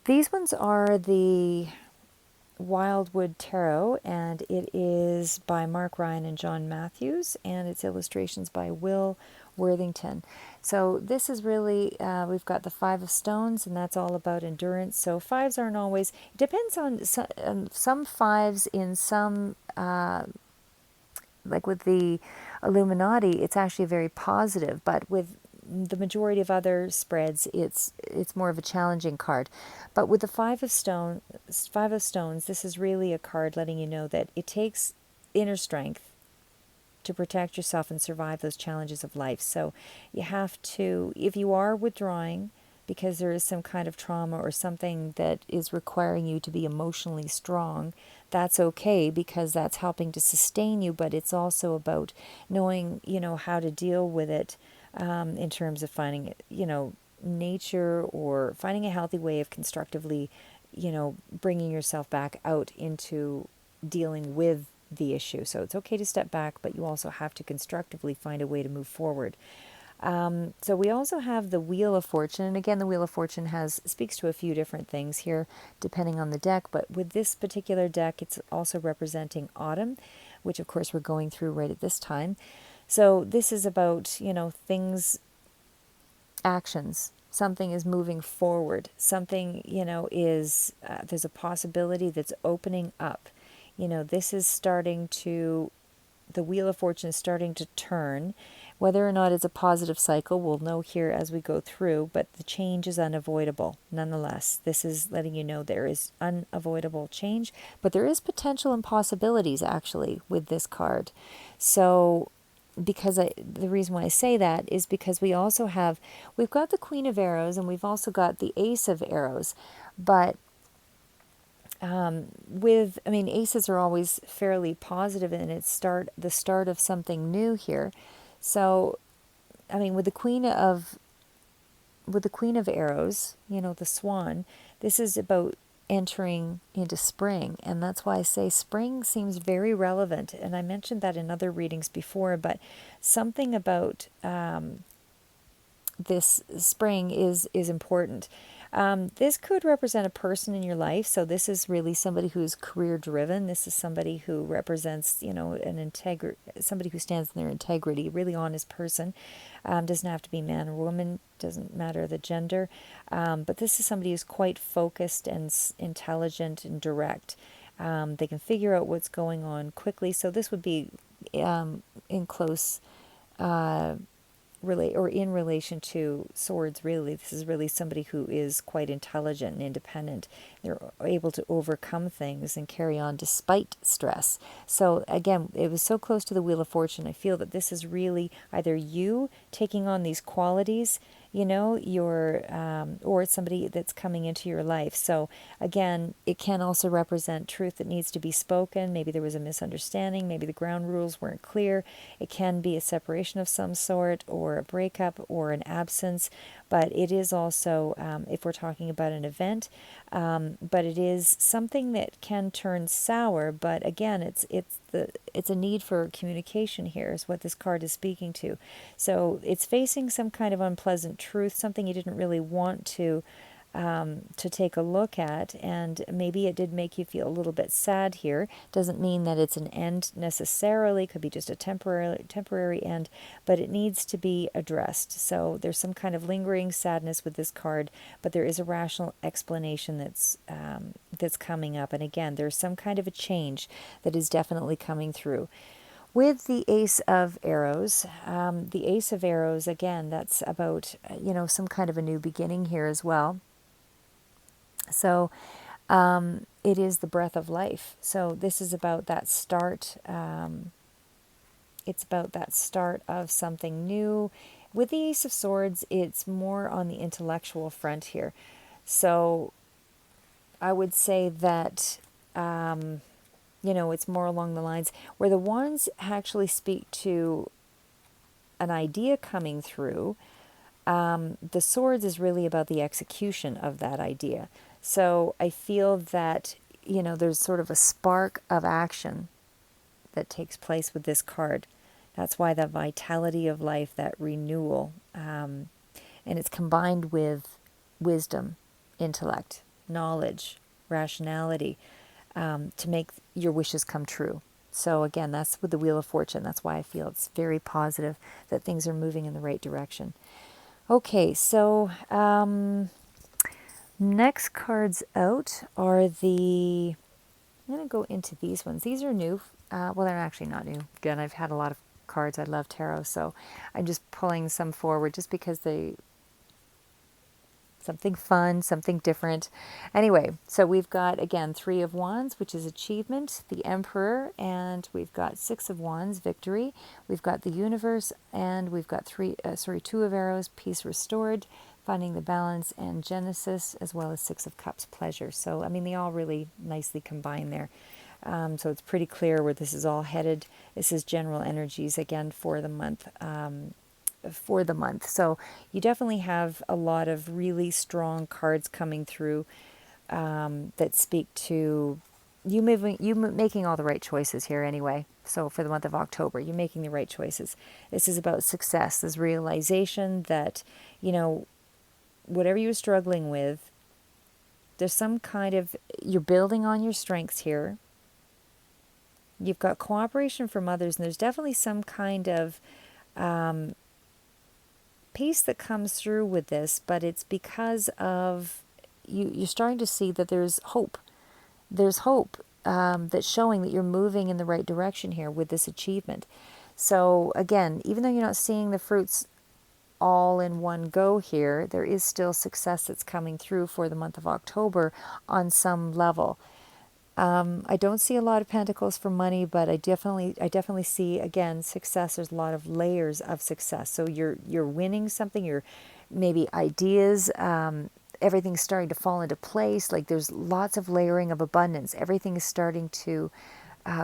these ones. Are the Wildwood Tarot, and it is by Mark Ryan and John Matthews, and it's illustrations by Will Worthington. So this is really, we've got the Five of Stones, and that's all about endurance. So fives aren't always, it depends on some fives in some, like with the Illuminati, it's actually very positive, but with the majority of other spreads, it's more of a challenging card. But with the Five of Stones, this is really a card letting you know that it takes inner strength to protect yourself and survive those challenges of life. So you have to, if you are withdrawing because there is some kind of trauma or something that is requiring you to be emotionally strong, that's okay, because that's helping to sustain you. But it's also about knowing, how to deal with it, in terms of finding, nature, or finding a healthy way of constructively, bringing yourself back out into dealing with the issue. So it's okay to step back, but you also have to constructively find a way to move forward. So we also have the Wheel of Fortune, and again, the Wheel of Fortune speaks to a few different things here, depending on the deck. But with this particular deck, it's also representing autumn, which of course we're going through right at this time. So this is about, things, actions. Something is moving forward. Something, is, there's a possibility that's opening up. This is starting to, the Wheel of Fortune is starting to turn. Whether or not it's a positive cycle, we'll know here as we go through, but the change is unavoidable. Nonetheless, this is letting you know there is unavoidable change, but there is potential and possibilities actually with this card. So the reason why I say that is because we've got the Queen of Arrows, and we've also got the Ace of Arrows, but aces are always fairly positive, and it's the start of something new here. So, with the Queen of Arrows, the swan, this is about entering into spring, and that's why I say spring seems very relevant. And I mentioned that in other readings before, but something about this spring is important. This could represent a person in your life. So this is really somebody who's career driven. This is somebody who represents, somebody who stands in their integrity, really honest person. Doesn't have to be man or woman, doesn't matter the gender. But this is somebody who's quite focused and intelligent and direct. They can figure out what's going on quickly. So this would be in close in relation to swords. Really, this is really somebody who is quite intelligent and independent. They're able to overcome things and carry on despite stress. So again, it was so close to the Wheel of Fortune. I feel that this is really either you taking on these qualities, or it's somebody that's coming into your life. So again, it can also represent truth that needs to be spoken. Maybe there was a misunderstanding. Maybe the ground rules weren't clear. It can be a separation of some sort, or a breakup, or an absence. But it is also, if we're talking about an event, but it is something that can turn sour. But again, it's a need for communication here is what this card is speaking to. So it's facing some kind of unpleasant truth, something you didn't really want to take a look at, and maybe it did make you feel a little bit sad here. Doesn't mean that it's an end necessarily, could be just a temporary end, but it needs to be addressed. So there's some kind of lingering sadness with this card, but there is a rational explanation that's coming up. And again, there's some kind of a change that is definitely coming through. With the Ace of Arrows, again, that's about, some kind of a new beginning here as well. So it is the breath of life. So this is about that start. It's about that start of something new. With the Ace of Swords, it's more on the intellectual front here. So I would say that, it's more along the lines where the Wands actually speak to an idea coming through. The Swords is really about the execution of that idea. So I feel that, there's sort of a spark of action that takes place with this card. That's why the vitality of life, that renewal, and it's combined with wisdom, intellect, knowledge, rationality, to make your wishes come true. So again, that's with the Wheel of Fortune. That's why I feel it's very positive that things are moving in the right direction. Okay, so next cards out are I'm going to go into these ones. These are new. Well, they're actually not new. Again, I've had a lot of cards. I love tarot, so I'm just pulling some forward just because something fun, something different. Anyway, so we've got, again, Three of Wands, which is achievement, the Emperor, and we've got Six of Wands, victory. We've got the Universe, and we've got Two of Arrows, peace restored, finding the balance, and Genesis, as well as Six of Cups, pleasure. So, they all really nicely combine there. So it's pretty clear where this is all headed. This is general energies, again, for the month. So you definitely have a lot of really strong cards coming through that speak to you making all the right choices here anyway. So for the month of October, you're making the right choices. This is about success, this realization that, whatever you're struggling with, there's some kind of, you're building on your strengths here. You've got cooperation from others, and there's definitely some kind of peace that comes through with this, but it's because of you're starting to see that there's hope. There's hope that's showing that you're moving in the right direction here with this achievement. So again, even though you're not seeing the fruits all in one go here, there is still success that's coming through for the month of October on some level. I don't see a lot of pentacles for money, but I definitely see, again, success. There's a lot of layers of success. So you're winning something. You're maybe ideas. Everything's starting to fall into place. Like there's lots of layering of abundance. Everything is starting to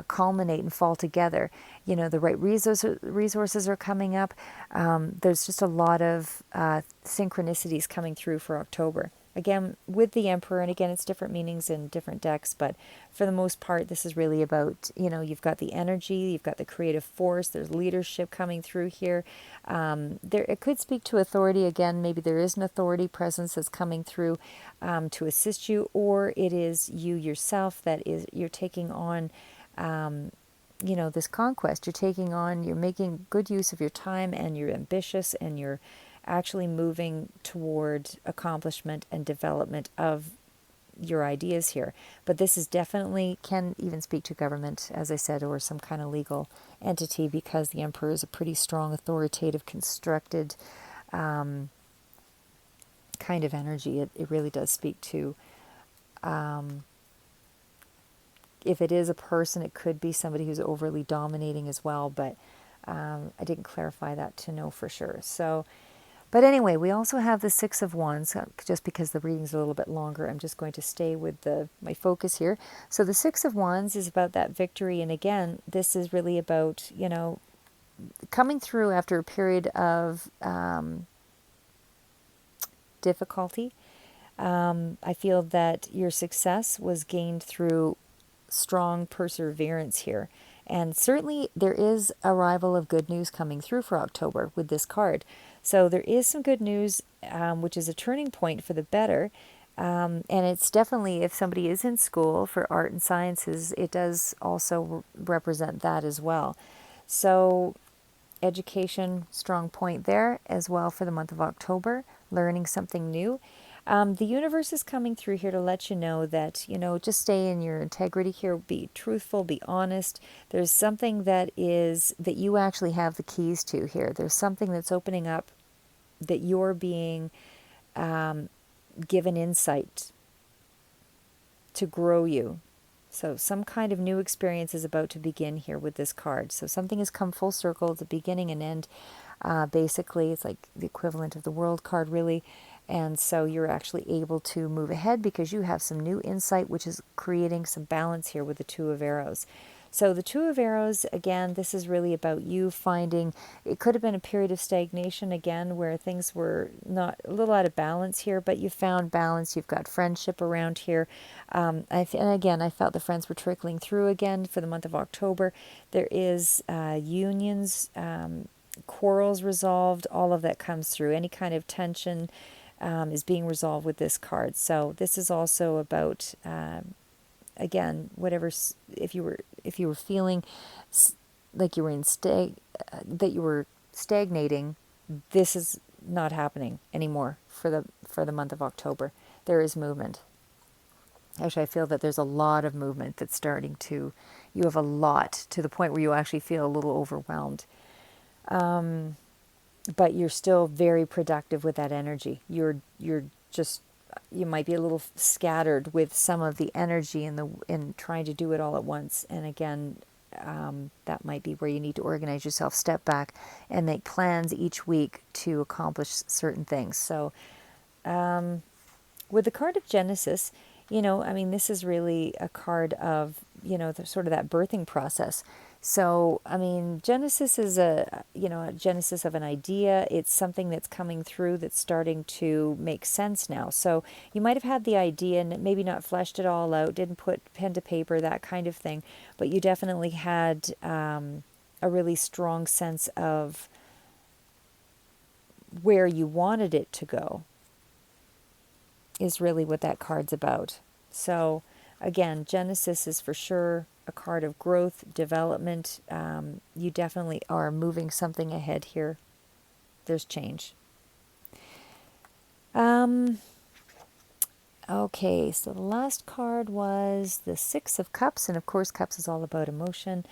culminate and fall together. The right resources are coming up. There's just a lot of synchronicities coming through for October. again, with the Emperor, and again, it's different meanings in different decks, but for the most part, this is really about, you've got the energy, you've got the creative force, there's leadership coming through here. It could speak to authority. Again, maybe there is an authority presence that's coming through to assist you, or it is you yourself you're taking on this conquest. You're making good use of your time, and you're ambitious, and you're actually moving toward accomplishment and development of your ideas here. But this is definitely can even speak to government, as I said, or some kind of legal entity, because the Emperor is a pretty strong, authoritative, constructed kind of energy. It really does speak to, if it is a person, it could be somebody who's overly dominating as well, but I didn't clarify that to know for sure. So, but anyway, we also have the Six of Wands. Just because the reading's a little bit longer, I'm just going to stay with my focus here. So the Six of Wands is about that victory, and again, this is really about, coming through after a period of difficulty. I feel that your success was gained through strong perseverance here. And certainly there is arrival of good news coming through for October with this card. So there is some good news, which is a turning point for the better. And it's definitely, if somebody is in school for art and sciences, it does also represent that as well. So education, strong point there as well for the month of October, learning something new. The universe is coming through here to let you know that, just stay in your integrity here, be truthful, be honest. There's something that you actually have the keys to here. There's something that's opening up that you're being given insight to grow you. So some kind of new experience is about to begin here with this card. So something has come full circle. It's a beginning and end. Basically, it's like the equivalent of the World card, really. And so you're actually able to move ahead because you have some new insight, which is creating some balance here with the Two of Arrows. So the Two of Arrows, again, this is really about you finding, it could have been a period of stagnation, again, where things were not a little out of balance here, but you found balance. You've got friendship around here. And again, I felt the friends were trickling through again for the month of October. There is unions, quarrels resolved, all of that comes through. Any kind of tension is being resolved with this card. So this is also about, again, whatever, if you were feeling like you were that you were stagnating, this is not happening anymore for the month of October. There is movement. Actually, I feel that there's a lot of movement that's starting to, you have a lot to the point where you actually feel a little overwhelmed. But you're still very productive with that energy. You might be a little scattered with some of the energy in trying to do it all at once. And again, that might be where you need to organize yourself, step back, and make plans each week to accomplish certain things. So with the card of Genesis, this is really a card of, sort of that birthing process. So, Genesis is a genesis of an idea. It's something that's coming through that's starting to make sense now. So you might have had the idea and maybe not fleshed it all out, didn't put pen to paper, that kind of thing. But you definitely had a really strong sense of where you wanted it to go, is really what that card's about. So again, Genesis is for sure a card of growth, development. You definitely are moving something ahead here. There's change. Okay, so the last card was the Six of Cups, and of course, Cups is all about emotion,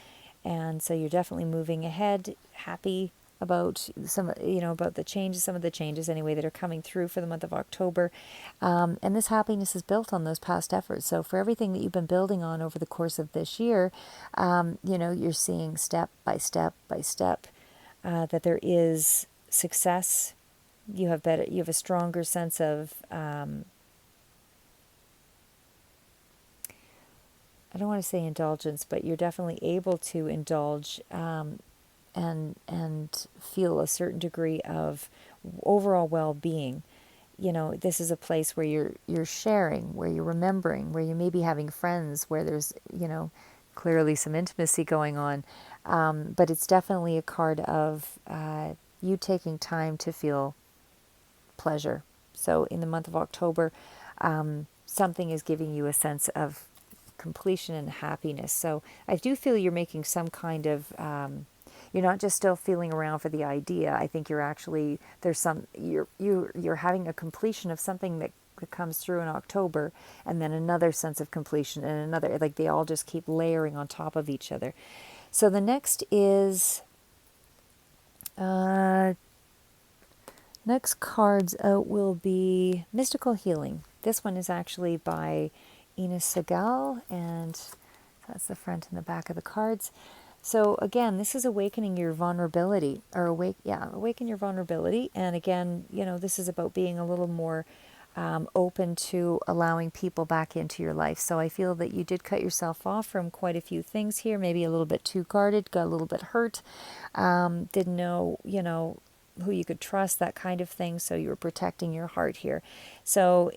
and so you're definitely moving ahead, happy about about the changes, some of the changes anyway that are coming through for the month of October. And this happiness is built on those past efforts. So for everything that you've been building on over the course of this year, you're seeing step by step by step that there is success. You have a stronger sense of, I don't want to say indulgence, but you're definitely able to indulge and feel a certain degree of overall well-being. this is a place where you're sharing, where you're remembering, where you may be having friends, where there's, clearly some intimacy going on. But it's definitely a card of you taking time to feel pleasure. So in the month of October, something is giving you a sense of completion and happiness. So I do feel you're making some kind of, you're not just still feeling around for the idea. I think you're actually, you're having a completion of something that comes through in October, and then another sense of completion and another, like they all just keep layering on top of each other. So the next is, next cards out will be Mystical Healing. This one is actually by Ines Segal, and that's the front and the back of the cards. So again, this is awakening your vulnerability, or awaken your vulnerability. And again, this is about being a little more open to allowing people back into your life. So I feel that you did cut yourself off from quite a few things here, maybe a little bit too guarded, got a little bit hurt, didn't know, who you could trust, that kind of thing. So you were protecting your heart here. So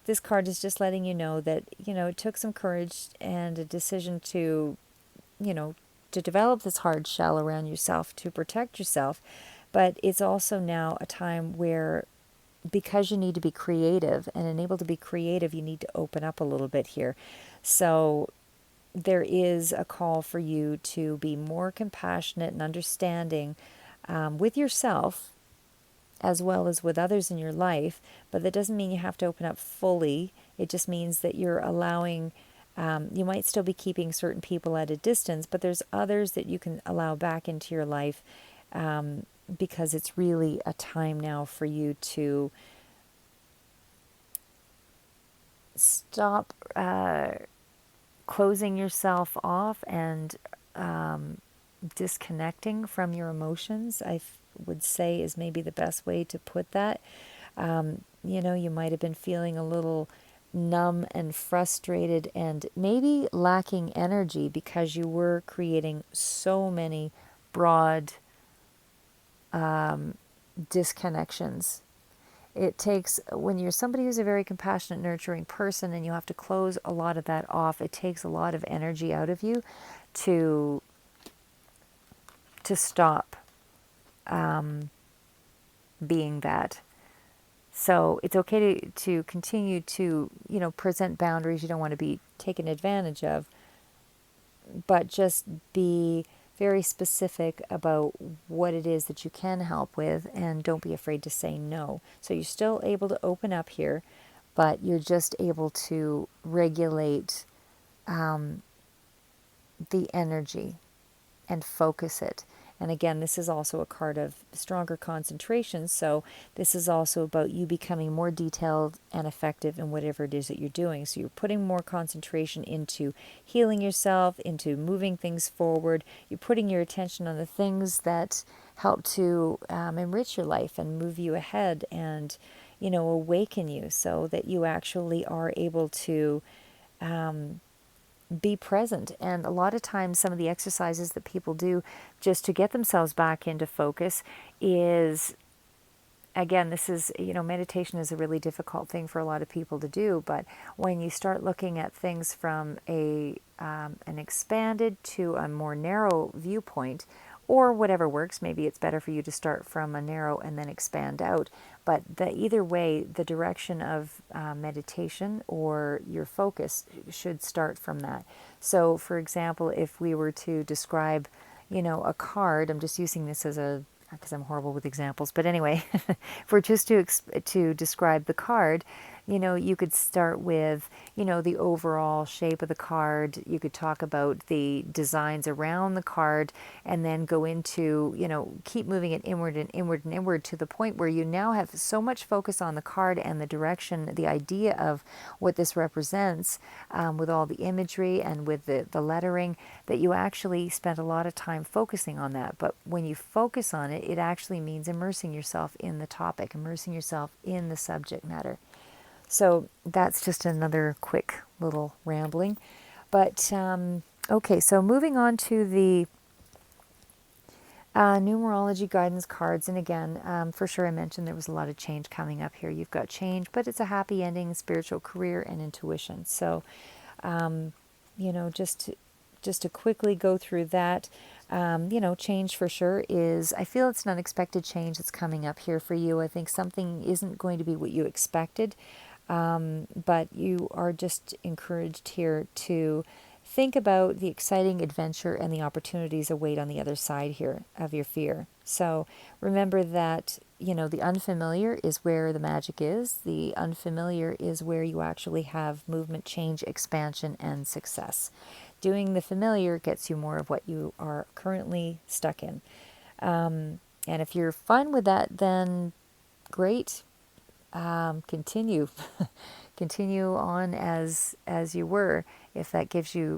this card is just letting you know that, it took some courage and a decision to, to develop this hard shell around yourself to protect yourself. But it's also now a time where, because you need to be creative and enabled to be creative, you need to open up a little bit here. So there is a call for you to be more compassionate and understanding with yourself as well as with others in your life. But that doesn't mean you have to open up fully. It just means that you're allowing, you might still be keeping certain people at a distance, but there's others that you can allow back into your life, because it's really a time now for you to stop closing yourself off and disconnecting from your emotions, would say is maybe the best way to put that. You might have been feeling a little numb and frustrated and maybe lacking energy because you were creating so many broad disconnections. It takes, when you're somebody who's a very compassionate, nurturing person and you have to close a lot of that off, it takes a lot of energy out of you to stop being that. So it's okay to continue to, present boundaries you don't want to be taken advantage of, but just be very specific about what it is that you can help with, and don't be afraid to say no. So you're still able to open up here, but you're just able to regulate the energy and focus it. And again, this is also a card of stronger concentration. So this is also about you becoming more detailed and effective in whatever it is that you're doing. So you're putting more concentration into healing yourself, into moving things forward. You're putting your attention on the things that help to enrich your life and move you ahead and, awaken you, so that you actually are able to be present. And a lot of times some of the exercises that people do just to get themselves back into focus is, again, this is, meditation is a really difficult thing for a lot of people to do, but when you start looking at things from an expanded to a more narrow viewpoint, or whatever works, maybe it's better for you to start from a narrow and then expand out. But either way, the direction of meditation or your focus should start from that. So, for example, if we were to describe, a card, I'm just using this as because I'm horrible with examples, but anyway, if we're just to describe the card, you could start with, the overall shape of the card. You could talk about the designs around the card, and then go into, keep moving it inward and inward and inward to the point where you now have so much focus on the card and the direction, the idea of what this represents, with all the imagery and with the lettering, that you actually spent a lot of time focusing on that. But when you focus on it, it actually means immersing yourself in the topic, immersing yourself in the subject matter. So that's just another quick little rambling. But okay, so moving on to the Numerology guidance cards, and again, for sure I mentioned there was a lot of change coming up here. You've got change, but it's a happy ending, spiritual career and intuition. So, you know, just to quickly go through that, you know, change for sure is, I feel it's an unexpected change that's coming up here for you. I think something isn't going to be what you expected, but you are just encouraged here to think about the exciting adventure and the opportunities await on the other side here of your fear. So remember that, you know, the unfamiliar is where the magic is. The unfamiliar is where you actually have movement, change, expansion, and success. Doing the familiar gets you more of what you are currently stuck in. And if you're fine with that, then great. Continue. Continue on as you were, if that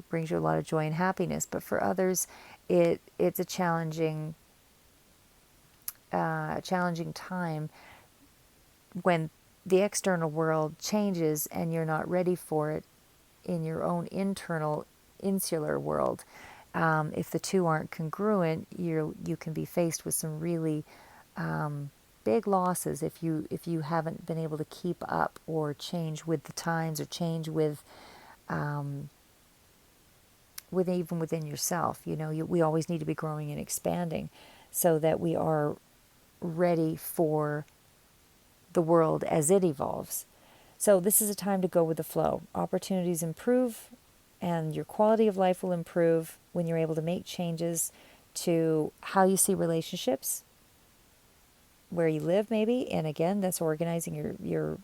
brings you a lot of joy and happiness. But for others, it's a challenging time when the external world changes and you're not ready for it in your own internal insular world. If the two aren't congruent, you can be faced with some really big losses if you haven't been able to keep up or change with the times, or change with even within yourself. You know, we always need to be growing and expanding so that we are ready for the world as it evolves. So this is a time to go with the flow. Opportunities improve and your quality of life will improve when you're able to make changes to how you see relationships, where you live maybe, and again, that's organizing your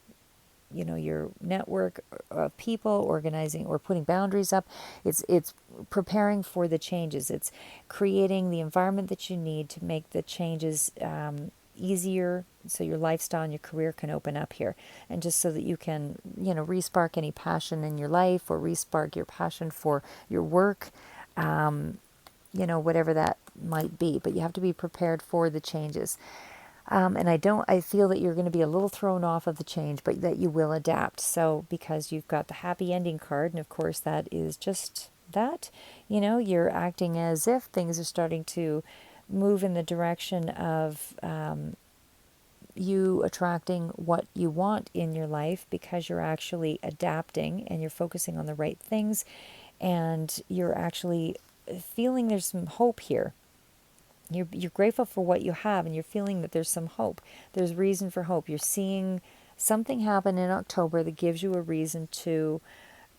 you know, your network of people, organizing or putting boundaries up. It's preparing for the changes. It's creating the environment that you need to make the changes easier, so your lifestyle and your career can open up here, and just so that you can, you know, re-spark any passion in your life, or re-spark your passion for your work, you know, whatever that might be. But you have to be prepared for the changes. And I feel that you're going to be a little thrown off of the change, but that you will adapt. So, because you've got the happy ending card, and of course that is just that, you know, you're acting as if things are starting to move in the direction of you attracting what you want in your life, because you're actually adapting and you're focusing on the right things, and you're actually feeling there's some hope here. You're grateful for what you have, and you're feeling that there's some hope. There's reason for hope. You're seeing something happen in October that gives you a reason to,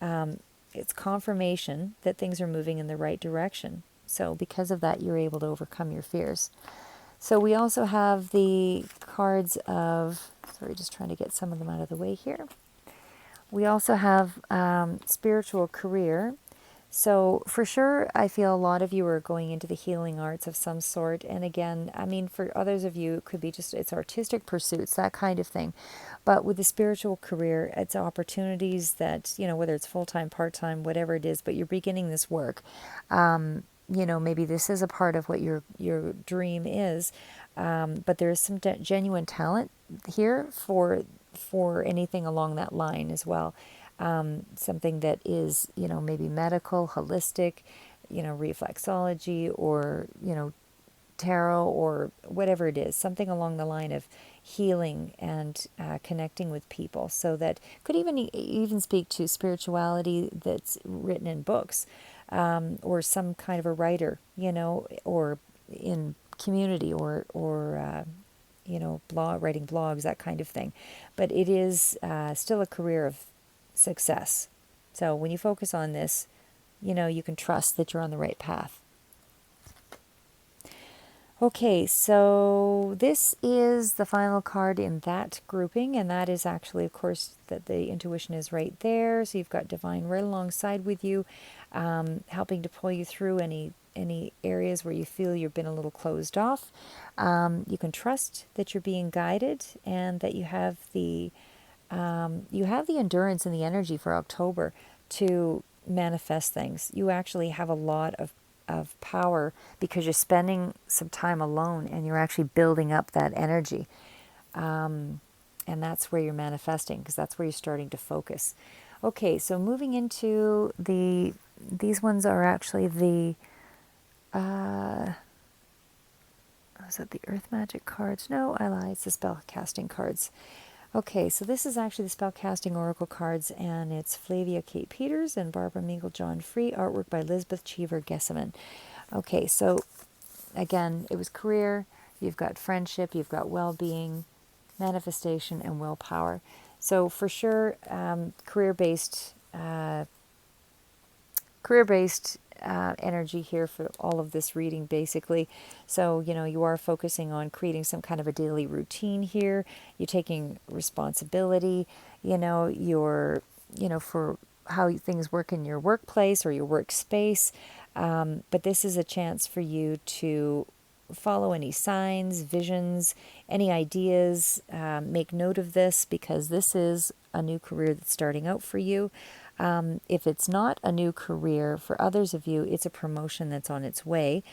it's confirmation that things are moving in the right direction. So because of that, you're able to overcome your fears. So we also have the cards of, sorry, just trying to get some of them out of the way here. We also have spiritual career. So for sure, I feel a lot of you are going into the healing arts of some sort. And again, I mean, for others of you, it could be just, it's artistic pursuits, that kind of thing. But with the spiritual career, it's opportunities that, you know, whether it's full-time, part-time, whatever it is, but you're beginning this work. You know, maybe this is a part of what your dream is. But there is some genuine talent here for anything along that line as well. Something that is, you know, maybe medical, holistic, you know, reflexology, or, you know, tarot, or whatever it is, something along the line of healing and connecting with people. So that could even speak to spirituality that's written in books, or some kind of a writer, you know, or in community, or you know, writing blogs, that kind of thing. But it is still a career of success. So when you focus on this, you know, you can trust that you're on the right path. Okay, so this is the final card in that grouping, and that is actually, of course, that the intuition is right there. So you've got divine right alongside with you, helping to pull you through any areas where you feel you've been a little closed off. You can trust that you're being guided, and that you have the endurance and the energy for October to manifest things. You actually have a lot of power, because you're spending some time alone and you're actually building up that energy. And that's where you're manifesting, because that's where you're starting to focus. Okay, so moving into these ones are actually the Was that the Earth Magic cards? No, I lied. It's the spell casting cards. Okay, so this is actually the spell casting oracle cards, and it's Flavia Kate Peters and Barbara Mingle John Free, artwork by Lisbeth Cheever Gesseman. Okay, so again, it was career, you've got friendship, you've got well-being, manifestation, and willpower. So for sure, career-based energy here for all of this reading, basically. So, you are focusing on creating some kind of a daily routine here. You're taking responsibility, for how things work in your workplace or your workspace. But this is a chance for you to follow any signs, visions, any ideas. Make note of this, because this is a new career that's starting out for you. If it's not a new career, for others of you, it's a promotion that's on its way.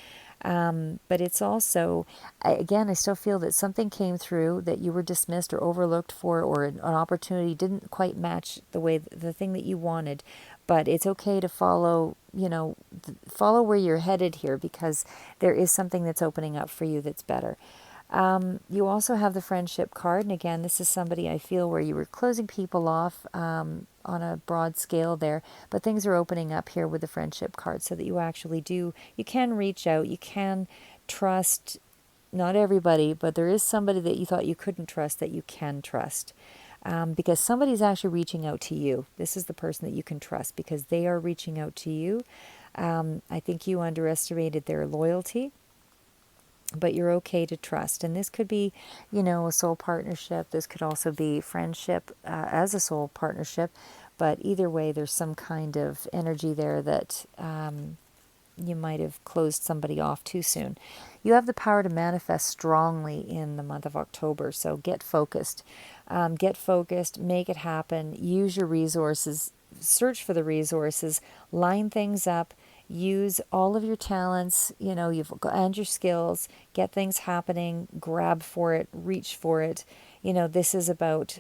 But it's also, again, I still feel that something came through that you were dismissed or overlooked for, or an opportunity didn't quite match the thing that you wanted. But it's okay to follow, follow where you're headed here, because there is something that's opening up for you that's better. You also have the friendship card. And again, this is somebody I feel where you were closing people off on a broad scale there. But things are opening up here with the friendship card, so that you can reach out. You can trust, not everybody, but there is somebody that you thought you couldn't trust that you can trust. Because somebody's actually reaching out to you. This is the person that you can trust, because they are reaching out to you. I think you underestimated their loyalty, but you're okay to trust. And this could be, a soul partnership. This could also be friendship as a soul partnership. But either way, there's some kind of energy there that you might have closed somebody off too soon. You have the power to manifest strongly in the month of October, so get focused. Make it happen, use your resources, search for the resources, line things up, use all of your talents, and your skills, get things happening, grab for it, reach for it. This is about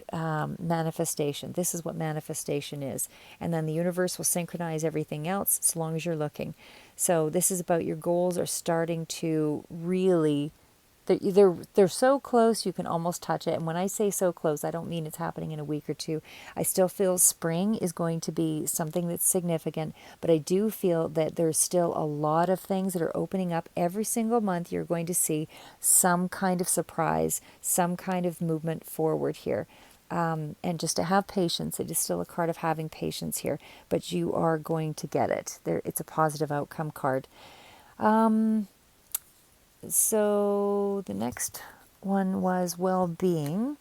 manifestation. This is what manifestation is. And then the universe will synchronize everything else as long as you're looking. So this is about your goals are starting to really, they're so close you can almost touch it. And when I say so close, I don't mean it's happening in a week or two. I still feel spring is going to be something that's significant, but I do feel that there's still a lot of things that are opening up. Every single month you're going to see some kind of surprise, some kind of movement forward here. And just to have patience. It is still a card of having patience here, but you are going to get it. It's a positive outcome card. So the next one was well-being.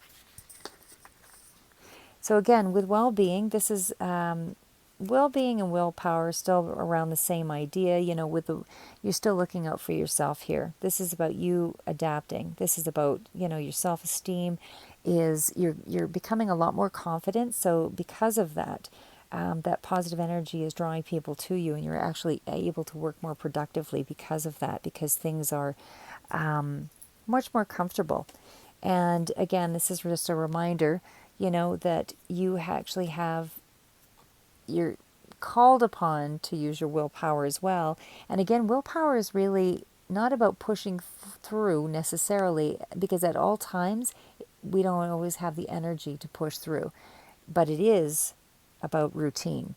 So again, with well-being, this is well-being and willpower still around the same idea. You're still looking out for yourself here. This is about you adapting. This is about, your self-esteem is you're becoming a lot more confident. So because of that, that positive energy is drawing people to you, and you're actually able to work more productively because of that, because things are much more comfortable. And again, this is just a reminder, that you actually you're called upon to use your willpower as well. And again, willpower is really not about pushing through necessarily, because at all times we don't always have the energy to push through, but it is about routine.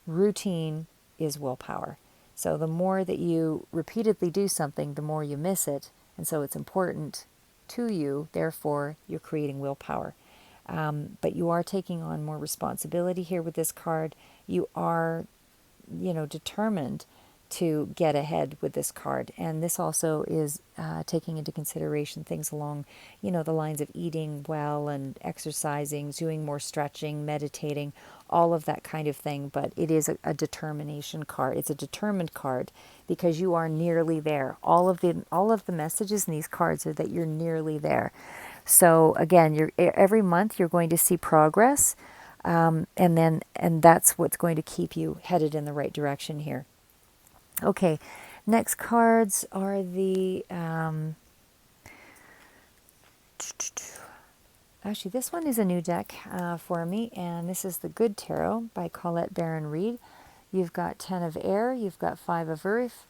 Routine is willpower. So the more that you repeatedly do something, the more you miss it. And so it's important to you, therefore you're creating willpower. But you are taking on more responsibility here with this card. You are, determined to get ahead with this card. And this also is taking into consideration things along, the lines of eating well and exercising, doing more stretching, meditating, all of that kind of thing. But it is a determination card. It's a determined card, because you are nearly there. All of the messages in these cards are that you're nearly there. So again, every month you're going to see progress, and that's what's going to keep you headed in the right direction here. Okay, next cards are the actually, this one is a new deck for me, and this is the Good Tarot by Colette Baron Reed. You've got 10 of Air, you've got 5 of Earth,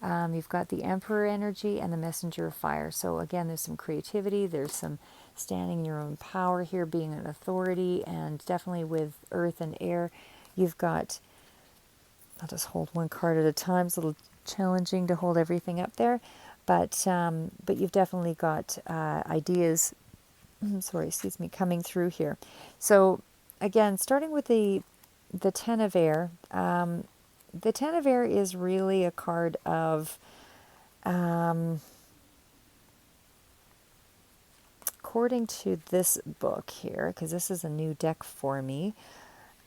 You've got the Emperor energy and the Messenger of Fire. So again, there's some creativity, there's some standing in your own power here, being an authority, and definitely with Earth and Air, you've got, I'll just hold one card at a time. It's a little challenging to hold everything up there, but you've definitely got ideas, sorry, excuse me, coming through here. So again, starting with the Ten of Air, the Ten of Air is really a card of, according to this book here, because this is a new deck for me,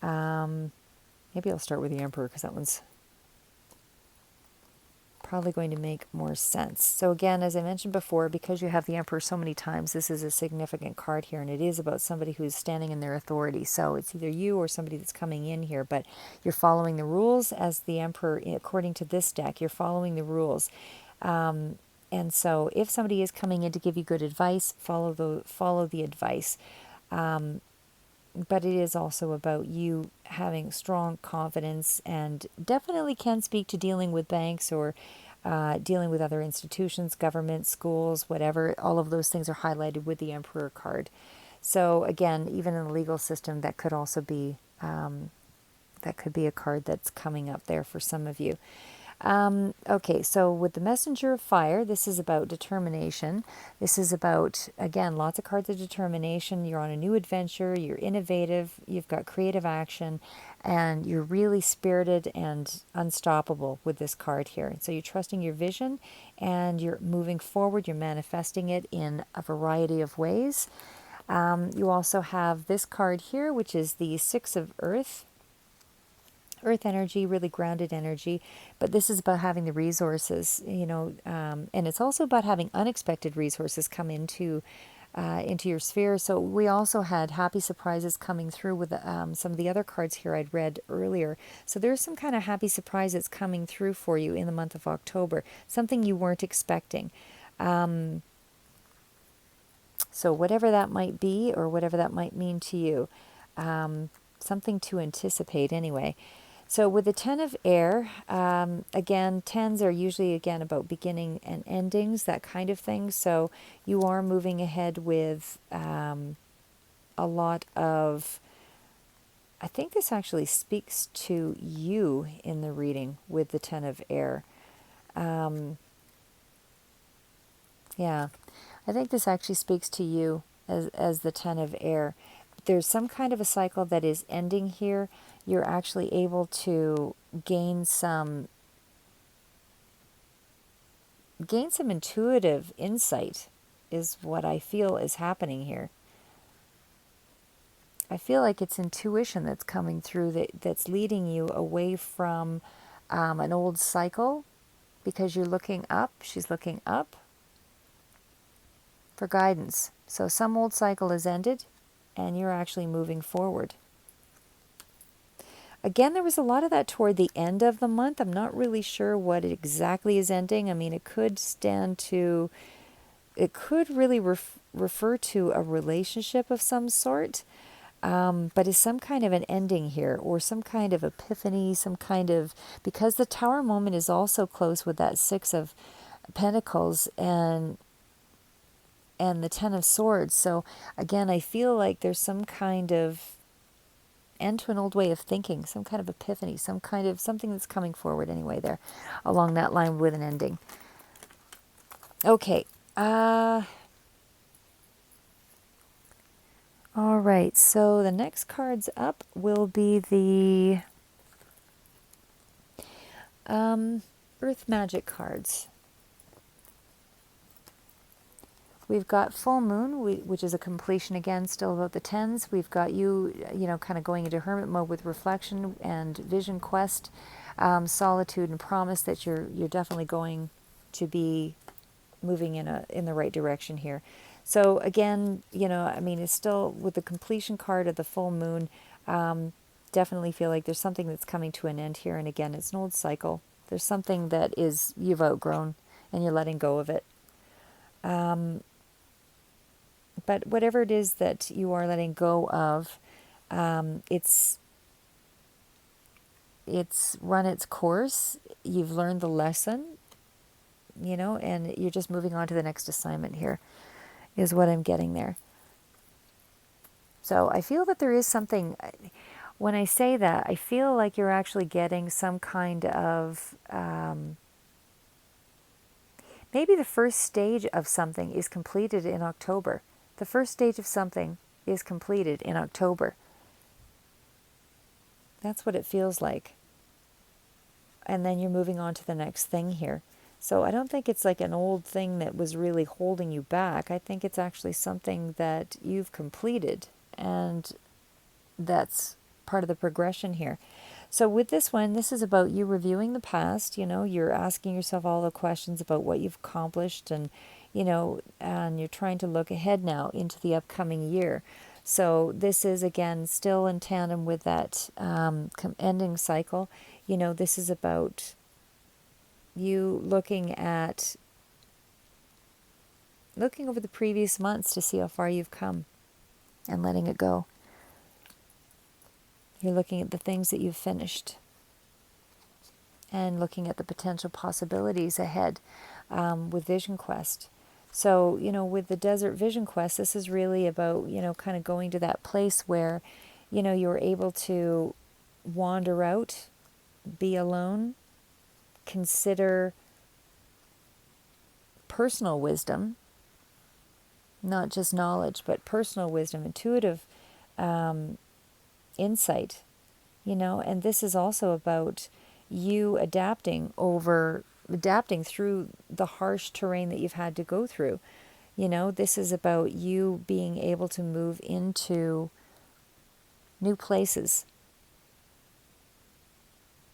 maybe I'll start with the Emperor because that one's probably going to make more sense. So again, as I mentioned before, because you have the Emperor so many times, this is a significant card here, and it is about somebody who's standing in their authority. So it's either you or somebody that's coming in here, but you're following the rules as the Emperor, according to this deck, you're following the rules. And so if somebody is coming in to give you good advice, follow the advice. But it is also about you having strong confidence, and definitely can speak to dealing with banks or dealing with other institutions, government, schools, whatever. All of those things are highlighted with the Emperor card. So again, even in the legal system, that could also be that could be a card that's coming up there for some of you. Okay, so with the Messenger of Fire, this is about determination. This is about, again, lots of cards of determination. You're on a new adventure, you're innovative, you've got creative action, and you're really spirited and unstoppable with this card here. So you're trusting your vision, and you're moving forward, you're manifesting it in a variety of ways. You also have this card here, which is the Six of Earth energy, really grounded energy, but this is about having the resources, and it's also about having unexpected resources come into your sphere. So we also had happy surprises coming through with some of the other cards here I'd read earlier. So there's some kind of happy surprises coming through for you in the month of October, something you weren't expecting. So whatever that might be, or whatever that might mean to you, something to anticipate anyway. So with the Ten of Air, again, tens are usually, again, about beginning and endings, that kind of thing. So you are moving ahead with a lot of, I think this actually speaks to you in the reading with the Ten of Air. Yeah, I think this actually speaks to you as the Ten of Air. There's some kind of a cycle that is ending here. You're actually able to gain some intuitive insight, is what I feel is happening here. I feel like it's intuition that's coming through, that's leading you away from an old cycle, because you're looking up, she's looking up for guidance. So some old cycle is ended, and you're actually moving forward. Again, there was a lot of that toward the end of the month. I'm not really sure what exactly is ending. I mean, it could really refer to a relationship of some sort, but is some kind of an ending here, or some kind of epiphany, because the Tower moment is also close with that Six of Pentacles and the Ten of Swords. So again, I feel like there's some kind of end to an old way of thinking, some kind of epiphany, something that's coming forward anyway there along that line with an ending. Okay. All right, so the next cards up will be the Earth Magic cards. We've got Full Moon, which is a completion, again, still about the tens. We've got you kind of going into hermit mode with reflection and vision quest, solitude, and promise that you're definitely going to be moving in the right direction here. So again, it's still with the completion card of the Full Moon. Definitely feel like there's something that's coming to an end here, and again, it's an old cycle. There's something that you've outgrown, and you're letting go of it. But whatever it is that you are letting go of, it's run its course. You've learned the lesson. and you're just moving on to the next assignment here, is what I'm getting there. So I feel that there is something, when I say that, I feel like you're actually getting some kind of, maybe the first stage of something is completed in October. The first stage of something is completed in October. That's what it feels like. And then you're moving on to the next thing here. So I don't think it's like an old thing that was really holding you back. I think it's actually something that you've completed, and that's part of the progression here. So with this one, this is about you reviewing the past. You're asking yourself all the questions about what you've accomplished, and and you're trying to look ahead now into the upcoming year. So this is, again, still in tandem with that ending cycle. This is about you looking over the previous months to see how far you've come and letting it go. You're looking at the things that you've finished and looking at the potential possibilities ahead with Vision Quest. So, with the Desert Vision Quest, this is really about, kind of going to that place where, you're able to wander out, be alone, consider personal wisdom, not just knowledge, but personal wisdom, intuitive insight, and this is also about you adapting through the harsh terrain that you've had to go through. This is about you being able to move into new places.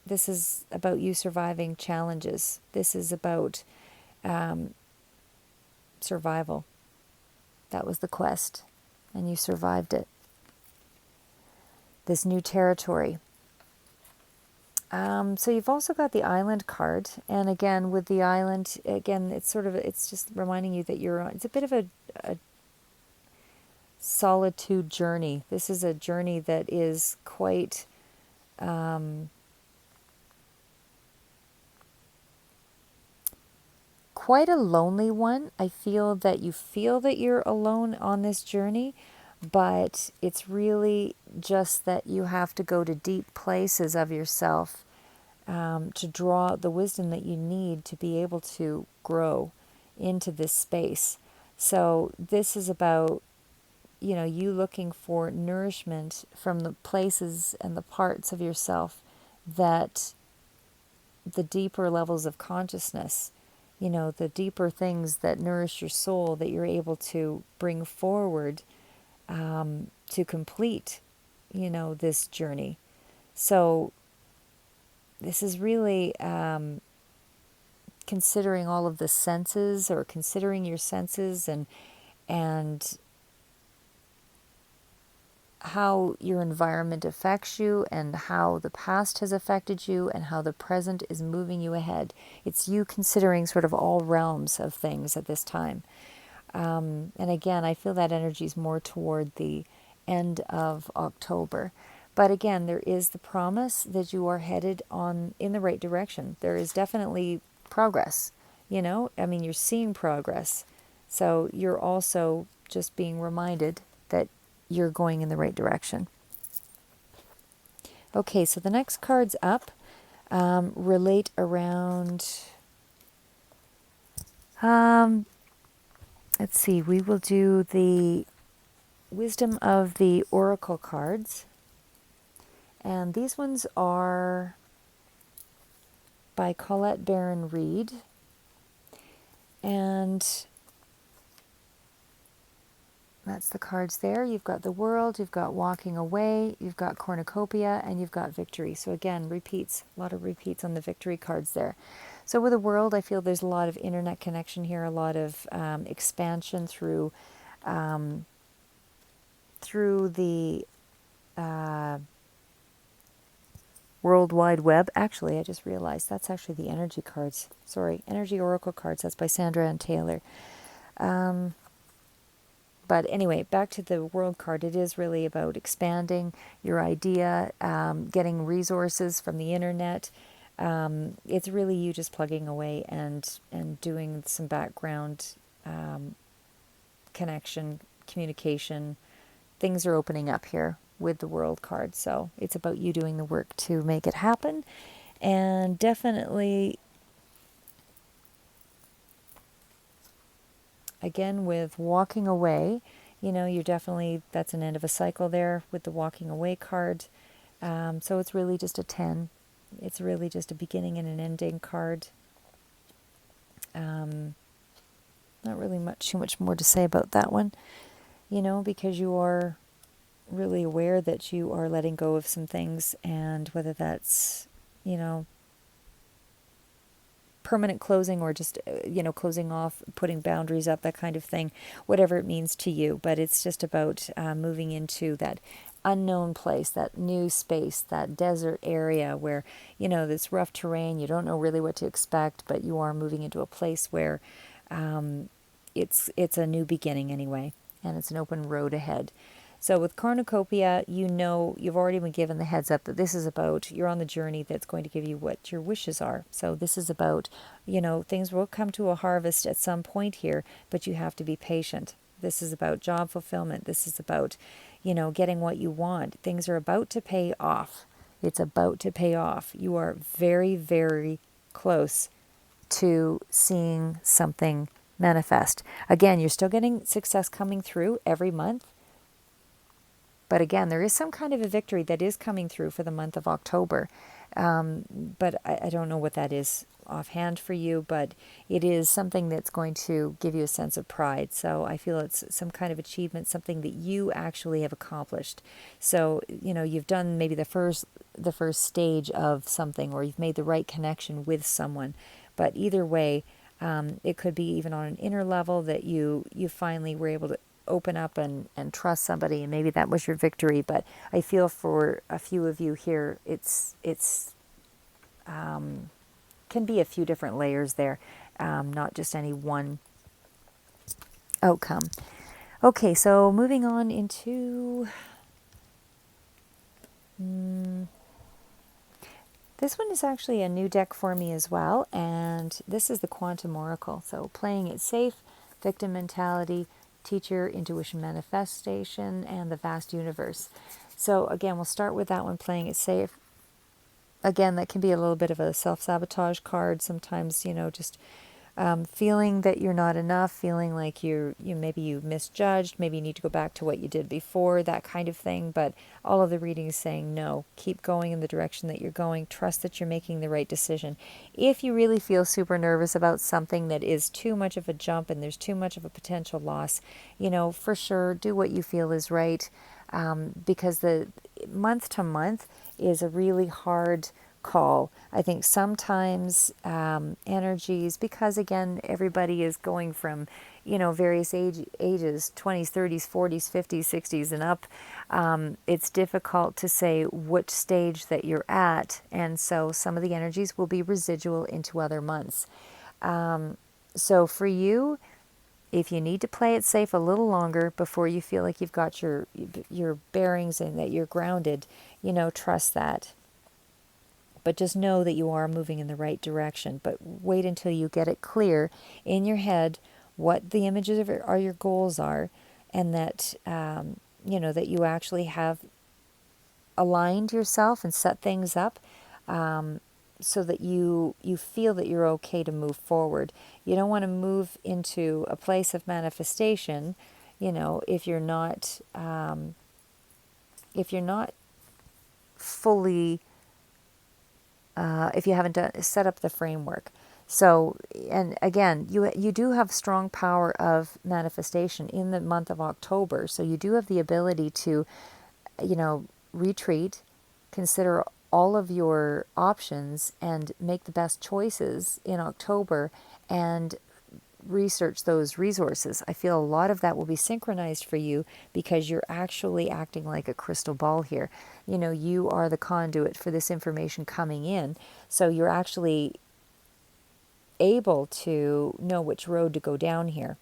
This is about you surviving challenges. This is about survival. That was the quest, and you survived it. This new territory. So you've also got the island card, and again with the island, it's just reminding you that it's a bit of a solitude journey. This is a journey that is quite quite a lonely one. I feel that you're alone on this journey, but it's really just that you have to go to deep places of yourself to draw the wisdom that you need to be able to grow into this space. So this is about, you looking for nourishment from the places and the parts of yourself that the deeper levels of consciousness, the deeper things that nourish your soul, that you're able to bring forward to complete, this journey. So this is really considering all of the senses, or considering your senses, and how your environment affects you, and how the past has affected you, and how the present is moving you ahead. It's you considering sort of all realms of things at this time. And again, I feel that energy is more toward the end of October. But again, there is the promise that you are headed in the right direction. There is definitely progress, you're seeing progress. So you're also just being reminded that you're going in the right direction. Okay, so the next cards up relate around... let's see, we will do the Wisdom of the Oracle cards. And these ones are by Colette Baron Reed. And that's the cards there. You've got the World, you've got Walking Away, you've got Cornucopia, and you've got Victory. So again, repeats, a lot of repeats on the Victory cards there. So with the World, I feel there's a lot of internet connection here, a lot of expansion through the World Wide Web. Actually, I just realized that's actually the energy cards. Sorry, energy oracle cards. That's by Sandra and Taylor. But anyway, back to the World card. It is really about expanding your idea, getting resources from the internet, It's really you just plugging away and doing some background connection, communication. Things are opening up here with the World card. So it's about you doing the work to make it happen. And definitely, again, with walking away, you're definitely, that's an end of a cycle there with the walking away card. So it's really just a 10. It's really just a beginning and an ending card. Not really too much more to say about that one, because you are really aware that you are letting go of some things, and whether that's, permanent closing or just, closing off, putting boundaries up, that kind of thing, whatever it means to you. But it's just about moving into that unknown place, that new space, that desert area where, this rough terrain, you don't know really what to expect, but you are moving into a place where it's a new beginning anyway, and it's an open road ahead. So with cornucopia, you've already been given the heads up that this is about, you're on the journey that's going to give you what your wishes are. So this is about, things will come to a harvest at some point here, but you have to be patient. This is about job fulfillment. This is about, getting what you want. Things are about to pay off. It's about to pay off. You are very, very close to seeing something manifest. Again, you're still getting success coming through every month. But again, there is some kind of a victory that is coming through for the month of October. But I don't know what that is offhand for you, but it is something that's going to give you a sense of pride. So I feel it's some kind of achievement, something that you actually have accomplished. So, you've done maybe the first stage of something, or you've made the right connection with someone. But either way, it could be even on an inner level that you finally were able to open up and trust somebody, and maybe that was your victory. But I feel for a few of you here, it's can be a few different layers there, not just any one outcome. Okay, so moving on into this one is actually a new deck for me as well, and this is the Quantum Oracle. So playing it safe, victim mentality, teacher, intuition, manifestation, and the vast universe. So again, we'll start with that one, playing it safe. Again, that can be a little bit of a self-sabotage card sometimes, just feeling that you're not enough, feeling like maybe you misjudged, maybe you need to go back to what you did before, that kind of thing. But all of the reading is saying no, keep going in the direction that you're going, trust that you're making the right decision. If you really feel super nervous about something that is too much of a jump and there's too much of a potential loss, for sure do what you feel is right, because the month to month is a really hard call. I think sometimes energies, because again, everybody is going from, various ages, 20s, 30s, 40s, 50s, 60s and up. It's difficult to say which stage that you're at. And so some of the energies will be residual into other months. So for you, if you need to play it safe a little longer before you feel like you've got your bearings and that you're grounded, trust that. But just know that you are moving in the right direction. But wait until you get it clear in your head what the images are, your goals are, and that that you actually have aligned yourself and set things up, so that you feel that you're okay to move forward. You don't want to move into a place of manifestation, if you're not fully. If you haven't set up the framework. So, and again, you do have strong power of manifestation in the month of October. So you do have the ability to, retreat, consider all of your options, and make the best choices in October, and research those resources. I feel a lot of that will be synchronized for you because you're actually acting like a crystal ball here. You are the conduit for this information coming in. So you're actually able to know which road to go down here.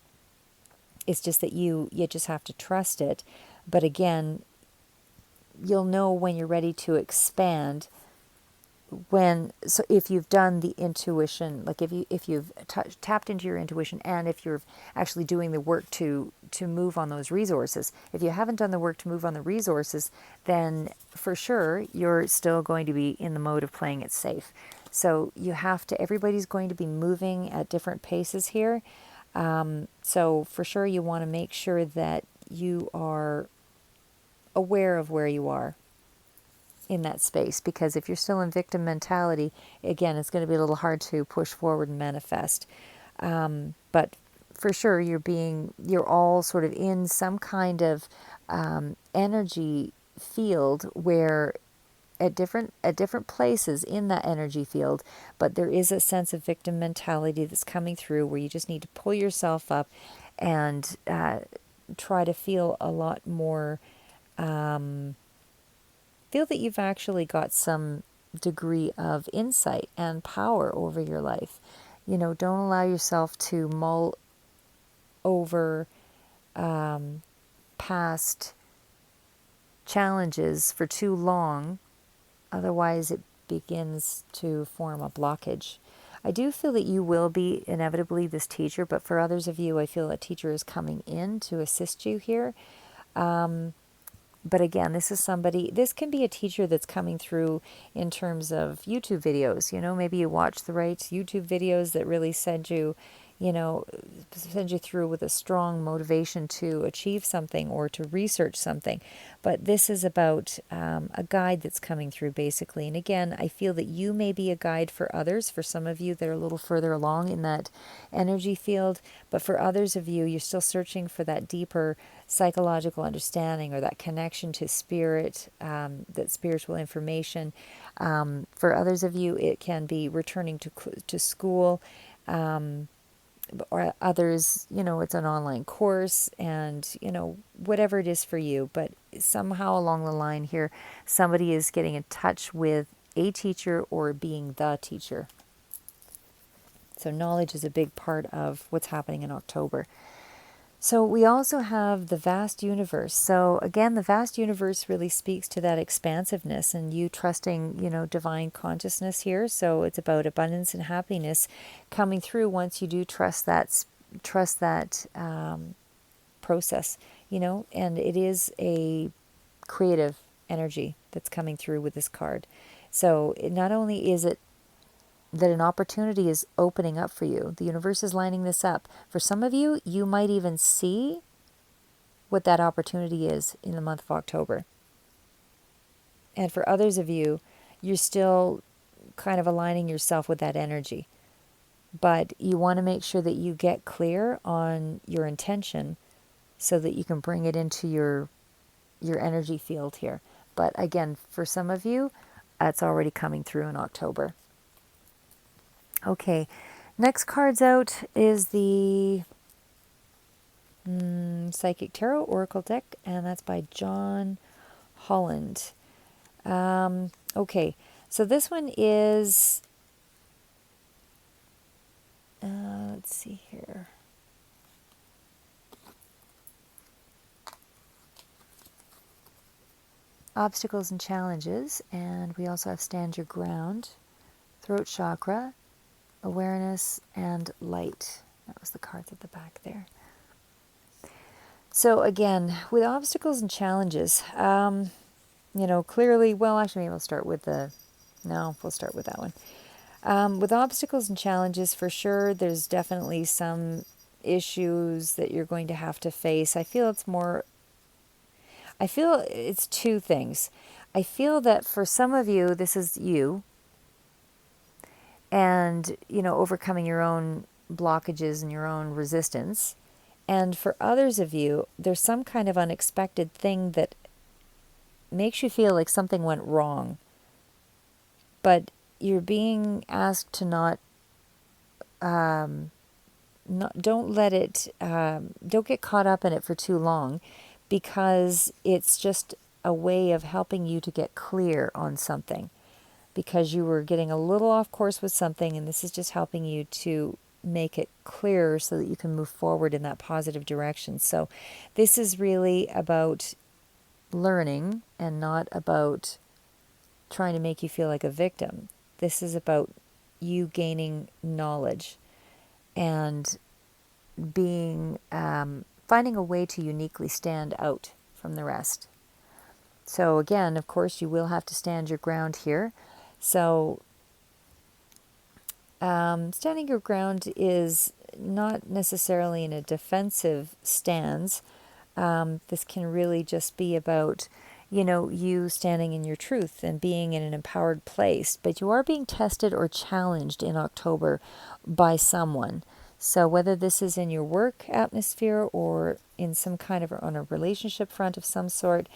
It's just that you just have to trust it. But again, you'll know when you're ready to expand so if you've done the intuition, like if you've tapped into your intuition, and if you're actually doing the work to move on those resources. If you haven't done the work to move on the resources, then for sure you're still going to be in the mode of playing it safe. So you have to, everybody's going to be moving at different paces here. So for sure you want to make sure that you are aware of where you are in that space, because if you're still in victim mentality, again, it's going to be a little hard to push forward and manifest. But for sure, you're all sort of in some kind of energy field where at different places in that energy field, but there is a sense of victim mentality that's coming through where you just need to pull yourself up and try to feel a lot more. Feel that you've actually got some degree of insight and power over your life. Don't allow yourself to mull over past challenges for too long. Otherwise, it begins to form a blockage. I do feel that you will be inevitably this teacher, but for others of you, I feel a teacher is coming in to assist you here. But again, this can be a teacher that's coming through in terms of YouTube videos. Maybe you watch the right YouTube videos that really send you through with a strong motivation to achieve something or to research something. But this is about a guide that's coming through, basically. And again, I feel that you may be a guide for others, for some of you that are a little further along in that energy field. But for others of you, you're still searching for that deeper psychological understanding or that connection to spirit, that spiritual information. For others of you, it can be returning to school. Or others, it's an online course, and whatever it is for you. But somehow along the line here, somebody is getting in touch with a teacher or being the teacher. So knowledge is a big part of what's happening in October. So we also have the vast universe. So again, the vast universe really speaks to that expansiveness and you trusting, divine consciousness here. So it's about abundance and happiness coming through once you do trust that process, and it is a creative energy that's coming through with this card. So not only is it that an opportunity is opening up for you. The universe is lining this up. For some of you, you might even see what that opportunity is in the month of October. And for others of you, you're still kind of aligning yourself with that energy. But you want to make sure that you get clear on your intention so that you can bring it into your energy field here. But again, for some of you, that's already coming through in October. Okay, next card's out is the Psychic Tarot Oracle deck, and that's by John Holland. Okay, so this one is, let's see here. Obstacles and challenges, and we also have Stand Your Ground, Throat Chakra, Awareness, and Light. That was the cards at the back there. So again, with obstacles and challenges, clearly, well, actually, maybe we'll start with we'll start with that one. With obstacles and challenges, for sure, there's definitely some issues that you're going to have to face. I feel it's two things. I feel that for some of you, this is you, and, overcoming your own blockages and your own resistance. And for others of you, there's some kind of unexpected thing that makes you feel like something went wrong. But you're being asked to don't get caught up in it for too long, because it's just a way of helping you to get clear on something. Because you were getting a little off course with something, and this is just helping you to make it clearer so that you can move forward in that positive direction. So this is really about learning and not about trying to make you feel like a victim. this is about you gaining knowledge and being finding a way to uniquely stand out from the rest. So again, of course, you will have to stand your ground here. So standing your ground is not necessarily in a defensive stance. This can really just be about, you standing in your truth and being in an empowered place. But you are being tested or challenged in October by someone. So whether this is in your work atmosphere or in some kind of on a relationship front of some sort,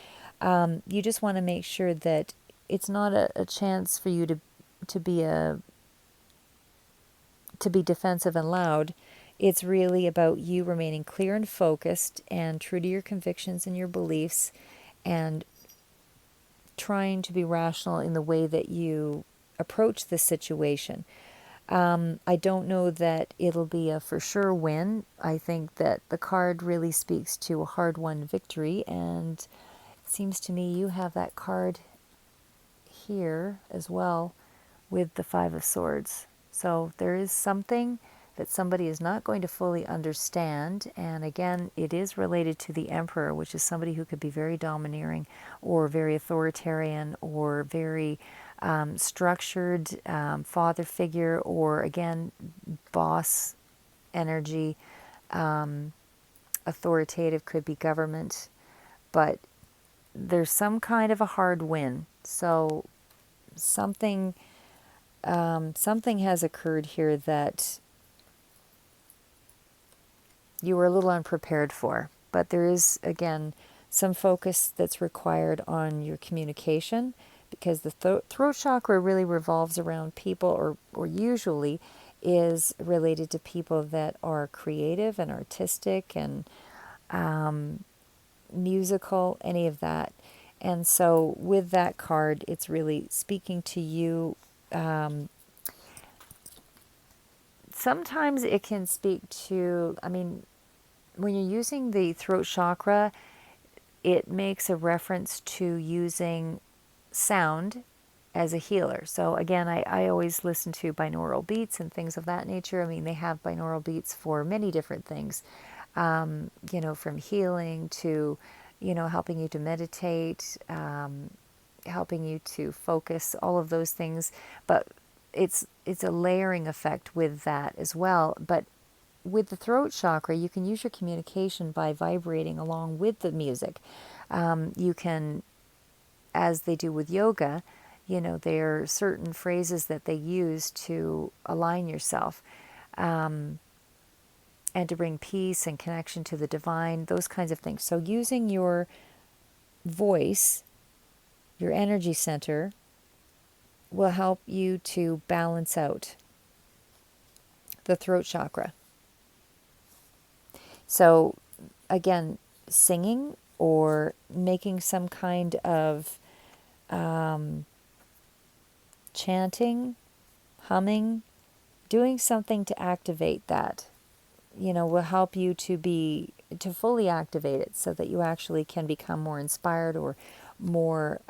you just want to make sure that it's not a chance for you to be to be defensive and loud. It's really about you remaining clear and focused and true to your convictions and your beliefs, and trying to be rational in the way that you approach the situation. I don't know that it'll be a for sure win. I think that the card really speaks to a hard-won victory, and it seems to me you have that card here as well with the Five of Swords. So there is something that somebody is not going to fully understand. And again, it is related to the Emperor, which is somebody who could be very domineering or very authoritarian or very structured, father figure, or again, boss energy. Authoritative could be government, but there's some kind of a hard win. So something has occurred here that you were a little unprepared for. But there is, again, some focus that's required on your communication, because the throat chakra really revolves around people, or usually is related to people that are creative and artistic and musical, any of that. And so with that card, it's really speaking to you. Sometimes it can speak to, when you're using the throat chakra, it makes a reference to using sound as a healer. So again, I always listen to binaural beats and things of that nature. They have binaural beats for many different things, from healing to, helping you to meditate, helping you to focus, all of those things. But it's a layering effect with that as well. But with the throat chakra, you can use your communication by vibrating along with the music. You can, as they do with yoga, there are certain phrases that they use to align yourself, and to bring peace and connection to the divine, those kinds of things. So using your voice, your energy center, will help you to balance out the throat chakra. So again, singing or making some kind of chanting, humming, doing something to activate that, will help you to fully activate it, so that you actually can become more inspired or more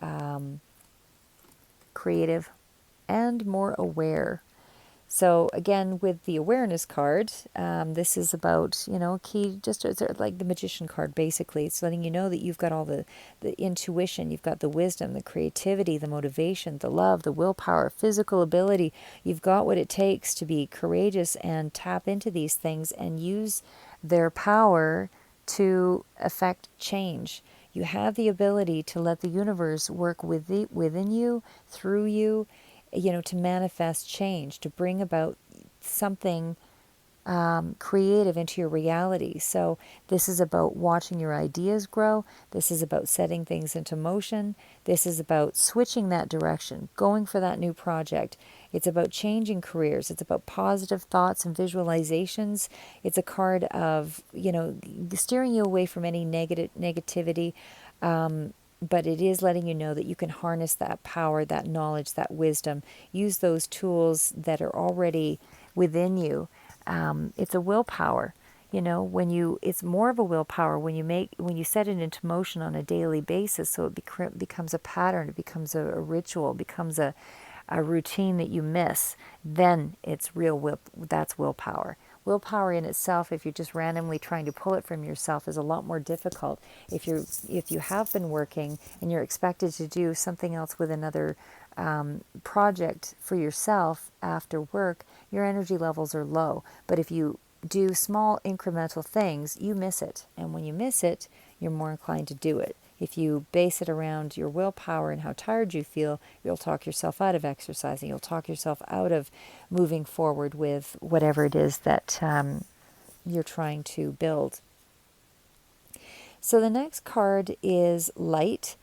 creative and more aware. So again, with the awareness card, this is about, key, just like the magician card, basically. It's letting you know that you've got all the intuition, you've got the wisdom, the creativity, the motivation, the love, the willpower, physical ability. You've got what it takes to be courageous and tap into these things and use their power to affect change. You have the ability to let the universe work within you, through you, to manifest change, to bring about something creative into your reality. So this is about watching your ideas grow. This is about setting things into motion. This is about switching that direction, going for that new project. It's about changing careers. It's about positive thoughts and visualizations. It's a card of, steering you away from any negativity. But it is letting you know that you can harness that power, that knowledge, that wisdom. Use those tools that are already within you. It's a willpower. It's more of a willpower when you set it into motion on a daily basis. So it becomes a pattern. It becomes a ritual. It becomes a routine that you miss, then it's that's willpower. Willpower in itself, if you're just randomly trying to pull it from yourself, is a lot more difficult. If you have been working and you're expected to do something else with another project for yourself after work, your energy levels are low. But if you do small incremental things, you miss it. And when you miss it, you're more inclined to do it. If you base it around your willpower and how tired you feel, you'll talk yourself out of exercising. You'll talk yourself out of moving forward with whatever it is that you're trying to build. So the next card is light.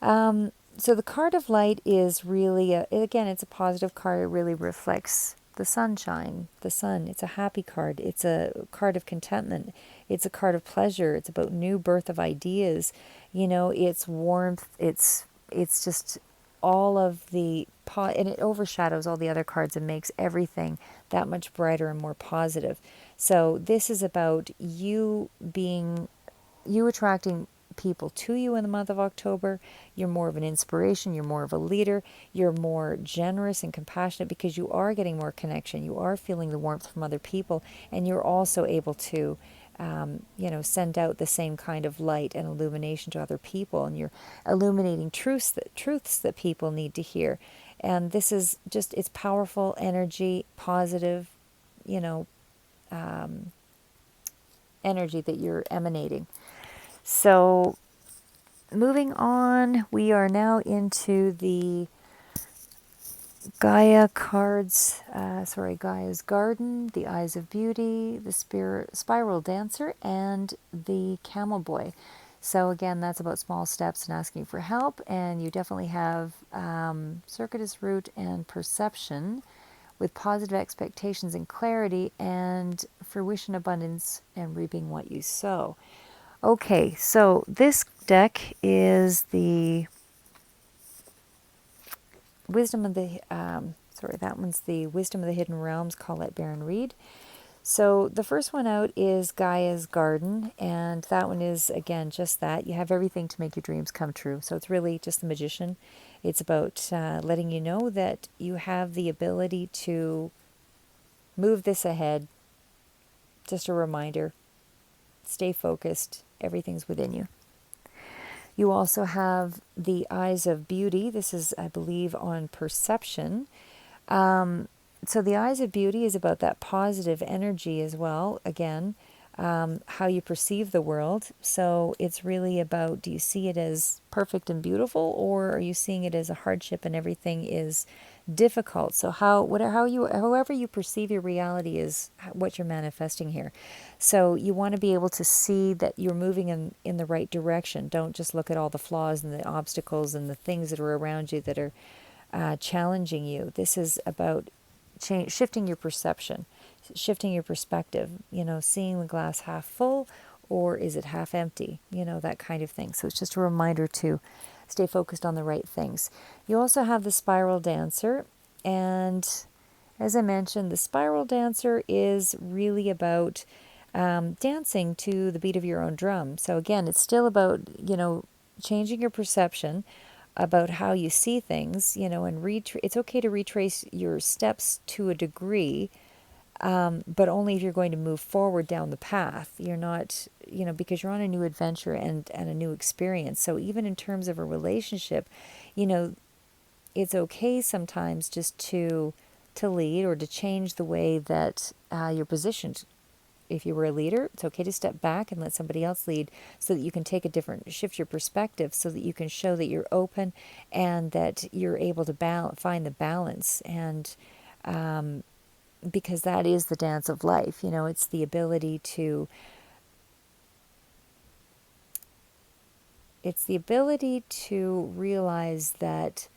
So the card of light is really, again, it's a positive card. It really reflects the sunshine, the sun. It's a happy card. It's a card of contentment. It's a card of pleasure. It's about new birth of ideas. It's warmth. It's just all of the, and it overshadows all the other cards and makes everything that much brighter and more positive. So this is about you attracting people to you in the month of October. You're more of an inspiration. You're more of a leader. You're more generous and compassionate because you are getting more connection. You are feeling the warmth from other people, and you're also able to, send out the same kind of light and illumination to other people, and you're illuminating truths that people need to hear. And this is just, it's powerful energy, positive, energy that you're emanating. So moving on, we are now into the Gaia cards, Gaia's Garden, the Eyes of Beauty, the Spiral Dancer, and the Camel Boy. So again, that's about small steps and asking for help, and you definitely have Circuitous Root and Perception with positive expectations and clarity, and fruition, abundance, and reaping what you sow. Okay, so this deck is the Wisdom of the, that one's the Wisdom of the Hidden Realms, Colette Baron Reed. So the first one out is Gaia's Garden, and that one is, again, just that. You have everything to make your dreams come true. So it's really just the magician. It's about letting you know that you have the ability to move this ahead. Just a reminder, stay focused. Everything's within you. You also have the Eyes of Beauty. This is, I believe, on perception. So the Eyes of Beauty is about that positive energy as well. Again, how you perceive the world. So it's really about, do you see it as perfect and beautiful, or are you seeing it as a hardship and everything is difficult? So however you perceive your reality is what you're manifesting here. So you want to be able to see that you're moving in the right direction. Don't just look at all the flaws and the obstacles and the things that are around you that are challenging you. This is about shifting your perception, shifting your perspective, seeing the glass half full, or is it half empty, that kind of thing. So it's just a reminder to stay focused on the right things. You also have the Spiral Dancer, and as I mentioned, the Spiral Dancer is really about dancing to the beat of your own drum. So again, it's still about, changing your perception about how you see things, and it's okay to retrace your steps to a degree, but only if you're going to move forward down the path. You're not, because you're on a new adventure and a new experience. So even in terms of a relationship, it's okay sometimes just to lead or to change the way that you're positioned. If you were a leader, it's okay to step back and let somebody else lead so that you can shift your perspective so that you can show that you're open and that you're able to find the balance. And because that is the dance of life, it's the ability to realize that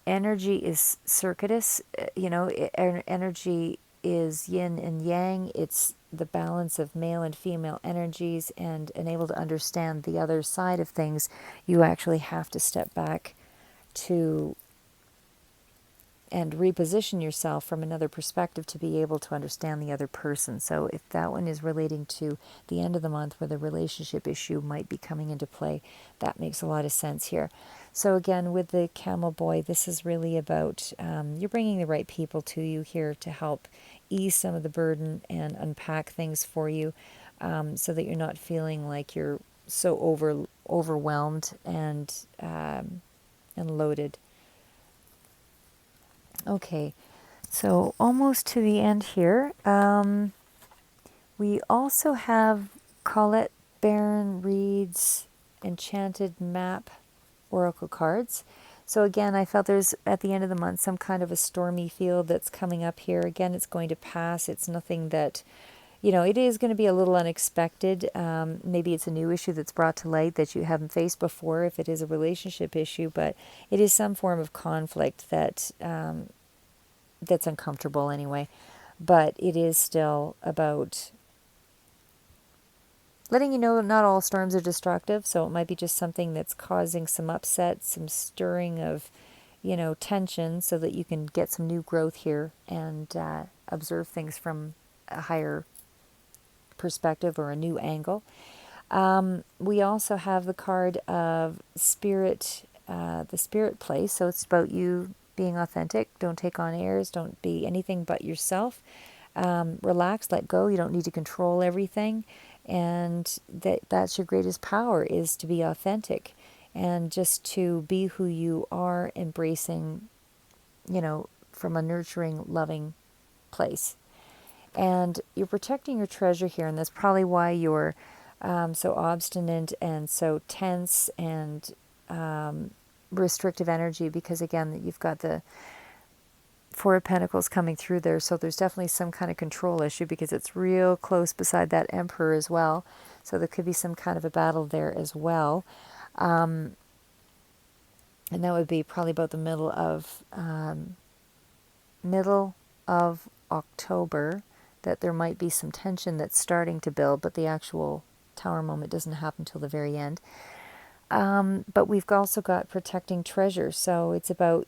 energy is circuitous, energy is yin and yang. It's the balance of male and female energies, and able to understand the other side of things, you actually have to step back to and reposition yourself from another perspective to be able to understand the other person. So if that one is relating to the end of the month where the relationship issue might be coming into play, that makes a lot of sense here. So again, with the camel boy, this is really about you're bringing the right people to you here to help ease some of the burden and unpack things for you, so that you're not feeling like you're so overwhelmed and loaded. Okay, so almost to the end here. We also have Colette Baron Reed's Enchanted Map Oracle cards. So again, I felt there's, at the end of the month, some kind of a stormy field that's coming up here. Again, it's going to pass. It's nothing that, it is going to be a little unexpected. Maybe it's a new issue that's brought to light that you haven't faced before if it is a relationship issue, but it is some form of conflict that that's uncomfortable anyway. But it is still about letting you know not all storms are destructive, so it might be just something that's causing some upset, some stirring of, tension, so that you can get some new growth here and observe things from a higher perspective or a new angle. We also have the card of spirit, the spirit place. So it's about you being authentic. Don't take on airs. Don't be anything but yourself. Relax, let go. You don't need to control everything. And that's your greatest power, is to be authentic and just to be who you are, embracing, from a nurturing, loving place. And you're protecting your treasure here, and that's probably why you're so obstinate and so tense and restrictive energy, because again, you've got the Four of Pentacles coming through there, so there's definitely some kind of control issue because it's real close beside that Emperor as well. So there could be some kind of a battle there as well. And that would be probably about the middle of October, that there might be some tension that's starting to build, but the actual Tower moment doesn't happen till the very end. But we've also got protecting treasure. So it's about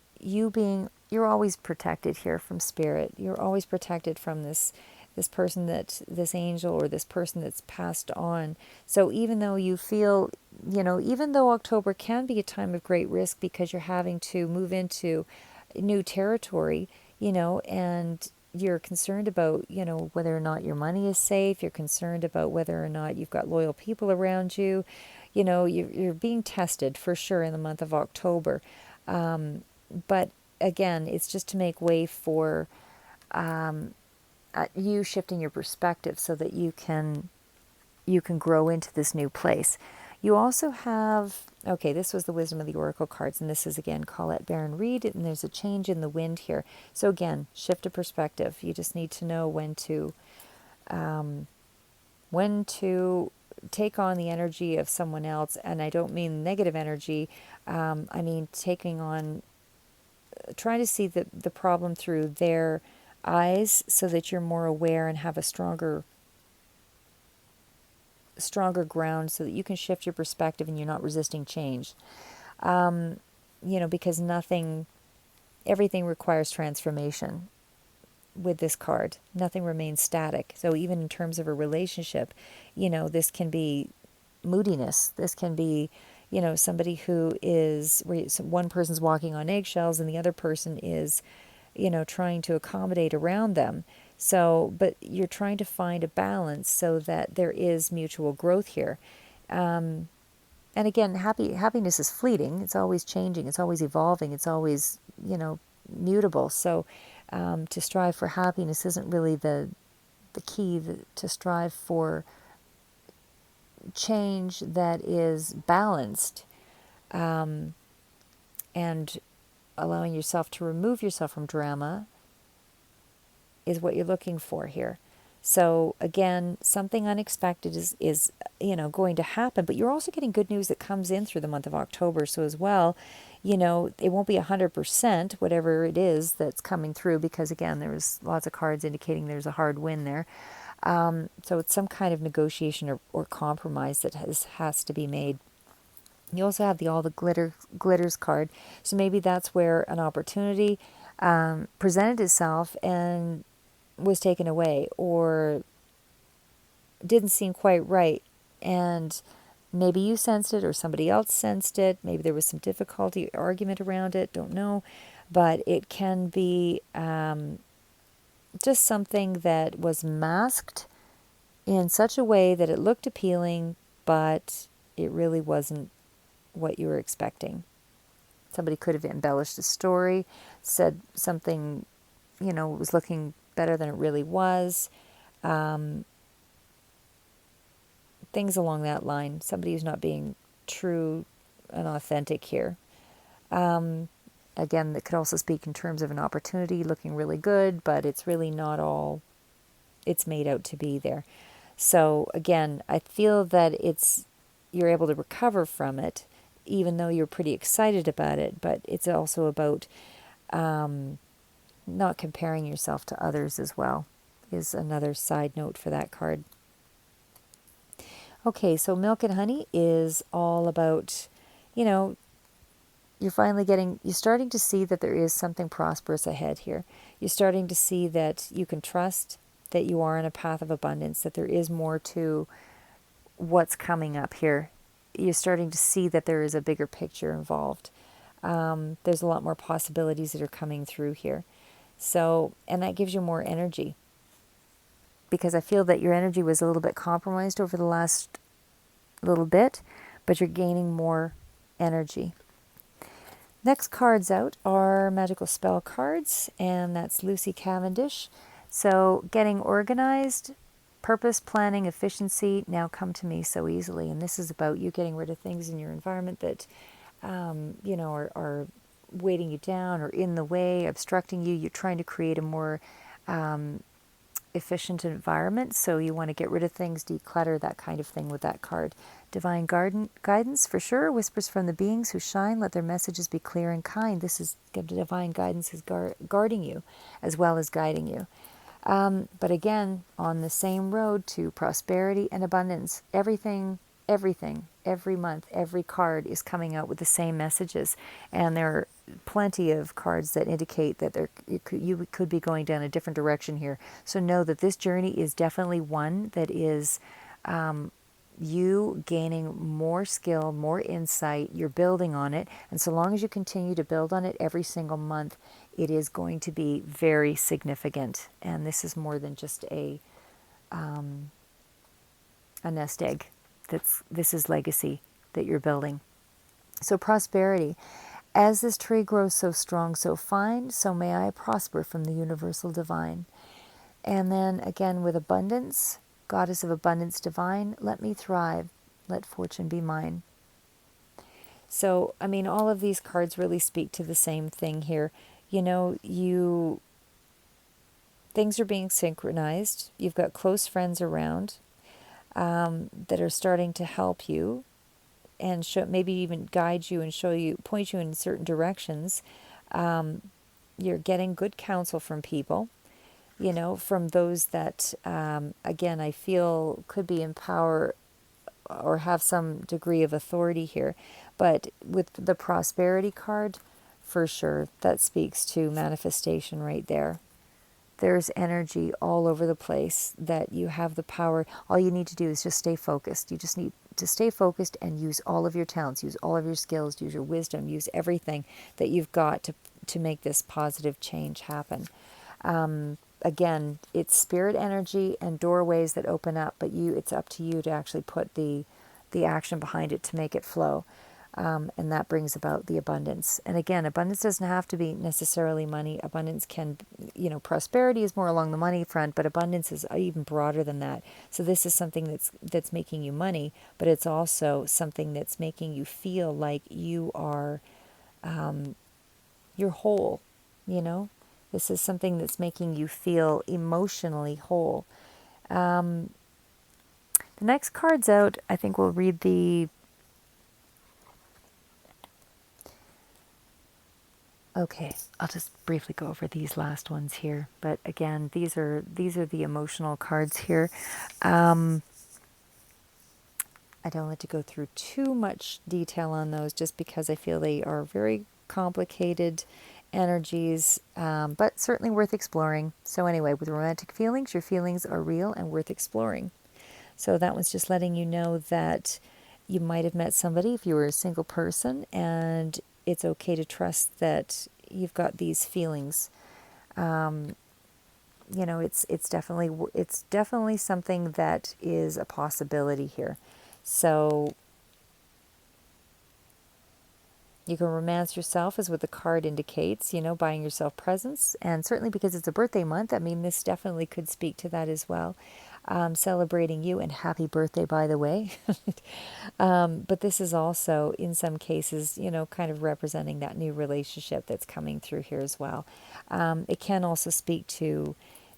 you're always protected here from spirit. You're always protected from this person, this angel or this person that's passed on. So even though you feel, even though October can be a time of great risk because you're having to move into new territory, and you're concerned about, whether or not your money is safe. You're concerned about whether or not you've got loyal people around you. You're being tested for sure in the month of October. But again, it's just to make way for you shifting your perspective so that you can grow into this new place. You also have, okay, this was the Wisdom of the Oracle cards, and this is again Colette Baron Reed, and there's a change in the wind here. So again, shift of perspective. You just need to know when to take on the energy of someone else, and I don't mean negative energy. I mean trying to see the problem through their eyes so that you're more aware and have a stronger ground so that you can shift your perspective and you're not resisting change. Because everything requires transformation with this card. Nothing remains static. So even in terms of a relationship, this can be moodiness. This can be, somebody who is, one person's walking on eggshells and the other person is, trying to accommodate around them. So, but you're trying to find a balance so that there is mutual growth here. And again, happiness is fleeting. It's always changing. It's always evolving. It's always, mutable. So to strive for happiness isn't really the key. To strive for change that is balanced, and allowing yourself to remove yourself from drama is what you're looking for here. So again, something unexpected is going to happen, but you're also getting good news that comes in through the month of October. So as well, it won't be 100% whatever it is that's coming through, because again, there's lots of cards indicating there's a hard win there. So it's some kind of negotiation or compromise that has to be made. You also have all the glitters card. So maybe that's where an opportunity presented itself and was taken away, or didn't seem quite right. And maybe you sensed it or somebody else sensed it. Maybe there was some difficulty, argument around it, don't know. But it can be just something that was masked in such a way that it looked appealing, but it really wasn't what you were expecting. Somebody could have embellished the story, said something, was looking better than it really was. Things along that line. Somebody who's not being true and authentic here. Again, that could also speak in terms of an opportunity looking really good, but it's really not all it's made out to be there. So again, I feel that you're able to recover from it, even though you're pretty excited about it. But it's also about not comparing yourself to others as well, is another side note for that card. Okay, so milk and honey is all about, you're starting to see that there is something prosperous ahead here. You're starting to see that you can trust that you are on a path of abundance, that there is more to what's coming up here. You're starting to see that there is a bigger picture involved. There's a lot more possibilities that are coming through here. So, and that gives you more energy, because I feel that your energy was a little bit compromised over the last little bit, but you're gaining more energy. Next cards out are magical spell cards, and that's Lucy Cavendish. So getting organized, purpose, planning, efficiency now come to me so easily. And this is about you getting rid of things in your environment that, are weighting you down or in the way, obstructing you. You're trying to create a more efficient environment, so you want to get rid of things, declutter, that kind of thing with that card. Divine guidance, for sure. Whispers from the beings who shine, let their messages be clear and kind. This is divine guidance is guarding you as well as guiding you. But again, on the same road to prosperity and abundance, everything, every month, every card is coming out with the same messages. And there are plenty of cards that indicate that you could be going down a different direction here. So know that this journey is definitely one that is you gaining more skill, more insight. You're building on it. And so long as you continue to build on it every single month, it is going to be very significant. And this is more than just a nest egg. This is legacy that you're building. So prosperity. As this tree grows so strong, so fine, so may I prosper from the universal divine. And then again with abundance, Goddess of abundance divine, let me thrive, let fortune be mine. So, all of these cards really speak to the same thing here. Things are being synchronized. You've got close friends around that are starting to help you and maybe even guide you and point you in certain directions. You're getting good counsel from people, from those that, again, I feel could be in power or have some degree of authority here. But with the prosperity card, for sure, that speaks to manifestation right there. There's energy all over the place that you have the power. All you need to do is just stay focused. You just need to stay focused and use all of your talents, use all of your skills, use your wisdom, use everything that you've got to make this positive change happen. Again, it's spirit energy and doorways that open up, but it's up to you to actually put the action behind it to make it flow. And that brings about the abundance. And again, abundance doesn't have to be necessarily money. Abundance can, prosperity is more along the money front, but abundance is even broader than that. So this is something that's making you money, but it's also something that's making you feel like you are, you're whole, This is something that's making you feel emotionally whole. The next card's out. I think we'll read the... Okay, I'll just briefly go over these last ones here. But again, these are the emotional cards here. I don't like to go through too much detail on those just because I feel they are very complicated energies, but certainly worth exploring. So anyway, with romantic feelings, your feelings are real and worth exploring. So that was just letting you know that you might have met somebody if you were a single person, and it's okay to trust that you've got these feelings. You know, it's definitely something that is a possibility here. So you can romance yourself, as what the card indicates, you know, buying yourself presents. And certainly because it's a birthday month, I mean, this definitely could speak to that as well. Celebrating you, and happy birthday, by the way. But this is also, in some cases, you know, kind of representing that new relationship that's coming through here as well. It can also speak to,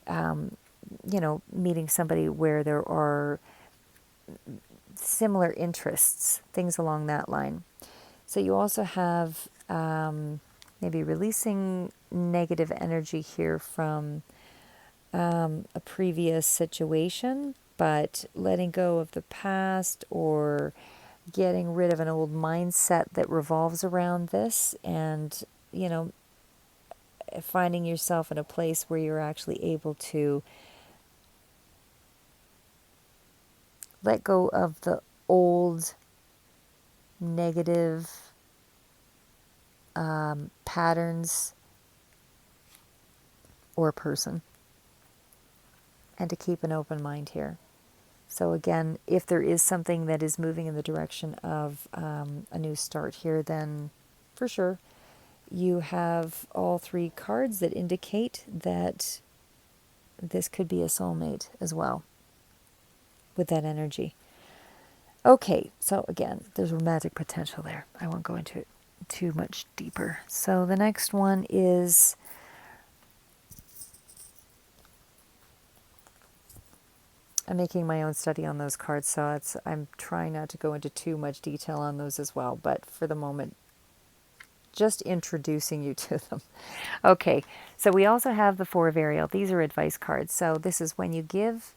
you know, meeting somebody where there are similar interests, things along that line. So you also have maybe releasing negative energy here from a previous situation, but letting go of the past, or getting rid of an old mindset that revolves around this, and, you know, finding yourself in a place where you're actually able to let go of the old negative patterns or person, and to keep an open mind here. So again, if there is something that is moving in the direction of a new start here, then for sure you have all three cards that indicate that this could be a soulmate as well with that energy. Okay, so again, there's romantic potential there. I won't go into it too much deeper. So the next one is I'm making my own study on those cards, so I'm trying not to go into too much detail on those as well, but for the moment, just introducing you to them. Okay, so we also have the Four of Ariel. These are advice cards. So this is when you give,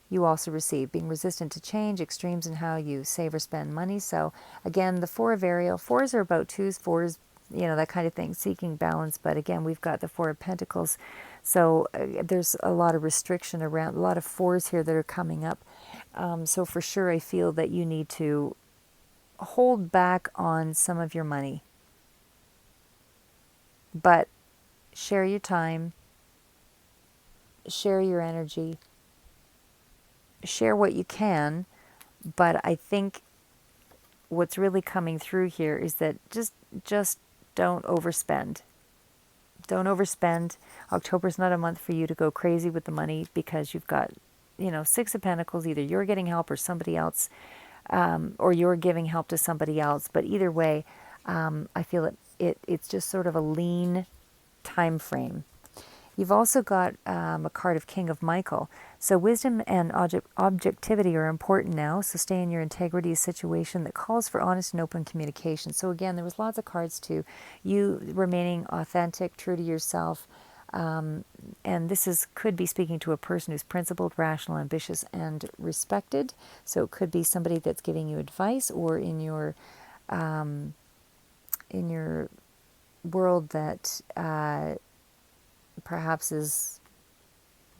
you also receive. Being resistant to change, extremes in how you save or spend money. So again, the Four of Ariel. Fours are about twos, fours, you know, that kind of thing, seeking balance. But again, we've got the Four of Pentacles. So there's a lot of restriction around, a lot of fours here that are coming up. So for sure, I feel that you need to hold back on some of your money. But share your time, share your energy, share what you can. But I think what's really coming through here is that just don't overspend. Don't overspend. October's not a month for you to go crazy with the money, because you've got, you know, Six of Pentacles. Either you're getting help or somebody else, or you're giving help to somebody else. But either way, I feel it's just sort of a lean time frame. You've also got a card of King of Michael. So wisdom and objectivity are important now. So stay in your integrity, a situation that calls for honest and open communication. So again, there was lots of cards to you remaining authentic, true to yourself. And this could be speaking to a person who's principled, rational, ambitious, and respected. So it could be somebody that's giving you advice, or in your world that perhaps is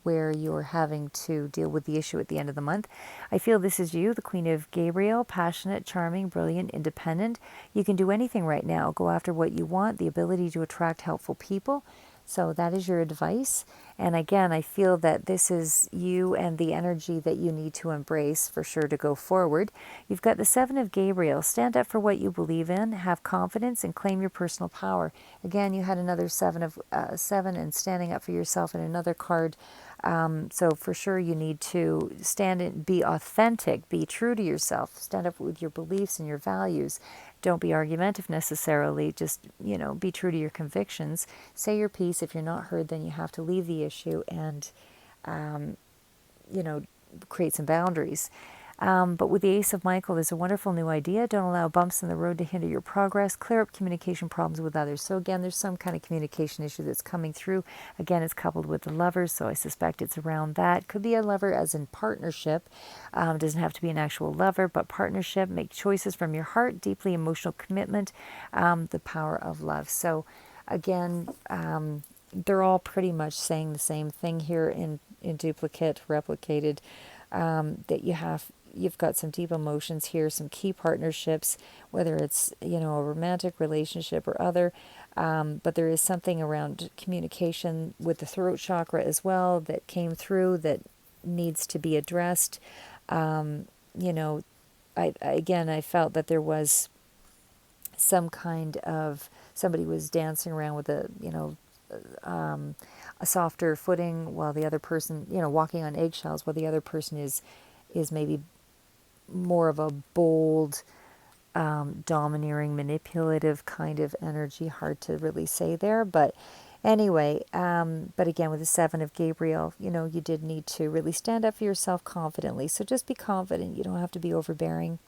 where you're having to deal with the issue at the end of the month. I feel this is you, the Queen of Gabriel, passionate, charming, brilliant, independent. You can do anything right now. Go after what you want, the ability to attract helpful people. So that is your advice. And again, I feel that this is you and the energy that you need to embrace for sure to go forward. You've got the Seven of Gabriel. Stand up for what you believe in, have confidence, and claim your personal power. Again, you had another seven and standing up for yourself in another card. So for sure you need to stand and be authentic, be true to yourself, stand up with your beliefs and your values. Don't be argumentative necessarily, just, you know, be true to your convictions. Say your piece. If you're not heard, then you have to leave the issue and, you know, create some boundaries. But with the Ace of Michael, there's a wonderful new idea. Don't allow bumps in the road to hinder your progress. Clear up communication problems with others. So again, there's some kind of communication issue that's coming through. Again, it's coupled with the Lovers, so I suspect it's around that. Could be a lover as in partnership. Doesn't have to be an actual lover, but partnership. Make choices from your heart. Deeply emotional commitment. The power of love. So again, they're all pretty much saying the same thing here in duplicate, replicated, that you've got some deep emotions here, some key partnerships, whether it's, a romantic relationship or other. But there is something around communication with the throat chakra as well that came through that needs to be addressed. You know, I felt that there was some kind of, somebody was dancing around with a softer footing, while the other person, walking on eggshells, while the other person is maybe more of a bold, domineering, manipulative kind of energy. Hard to really say there, but anyway, but again, with the Seven of Gabriel, you did need to really stand up for yourself confidently. So just be confident. You don't have to be overbearing.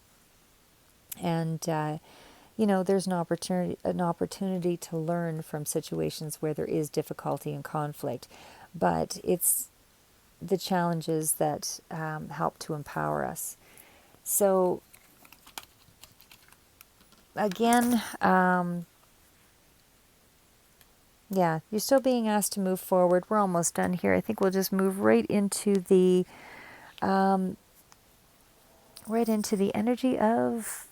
And there's an opportunity to learn from situations where there is difficulty and conflict, but it's the challenges that help to empower us. So again, yeah, you're still being asked to move forward. We're almost done here. I think we'll just move right into the energy of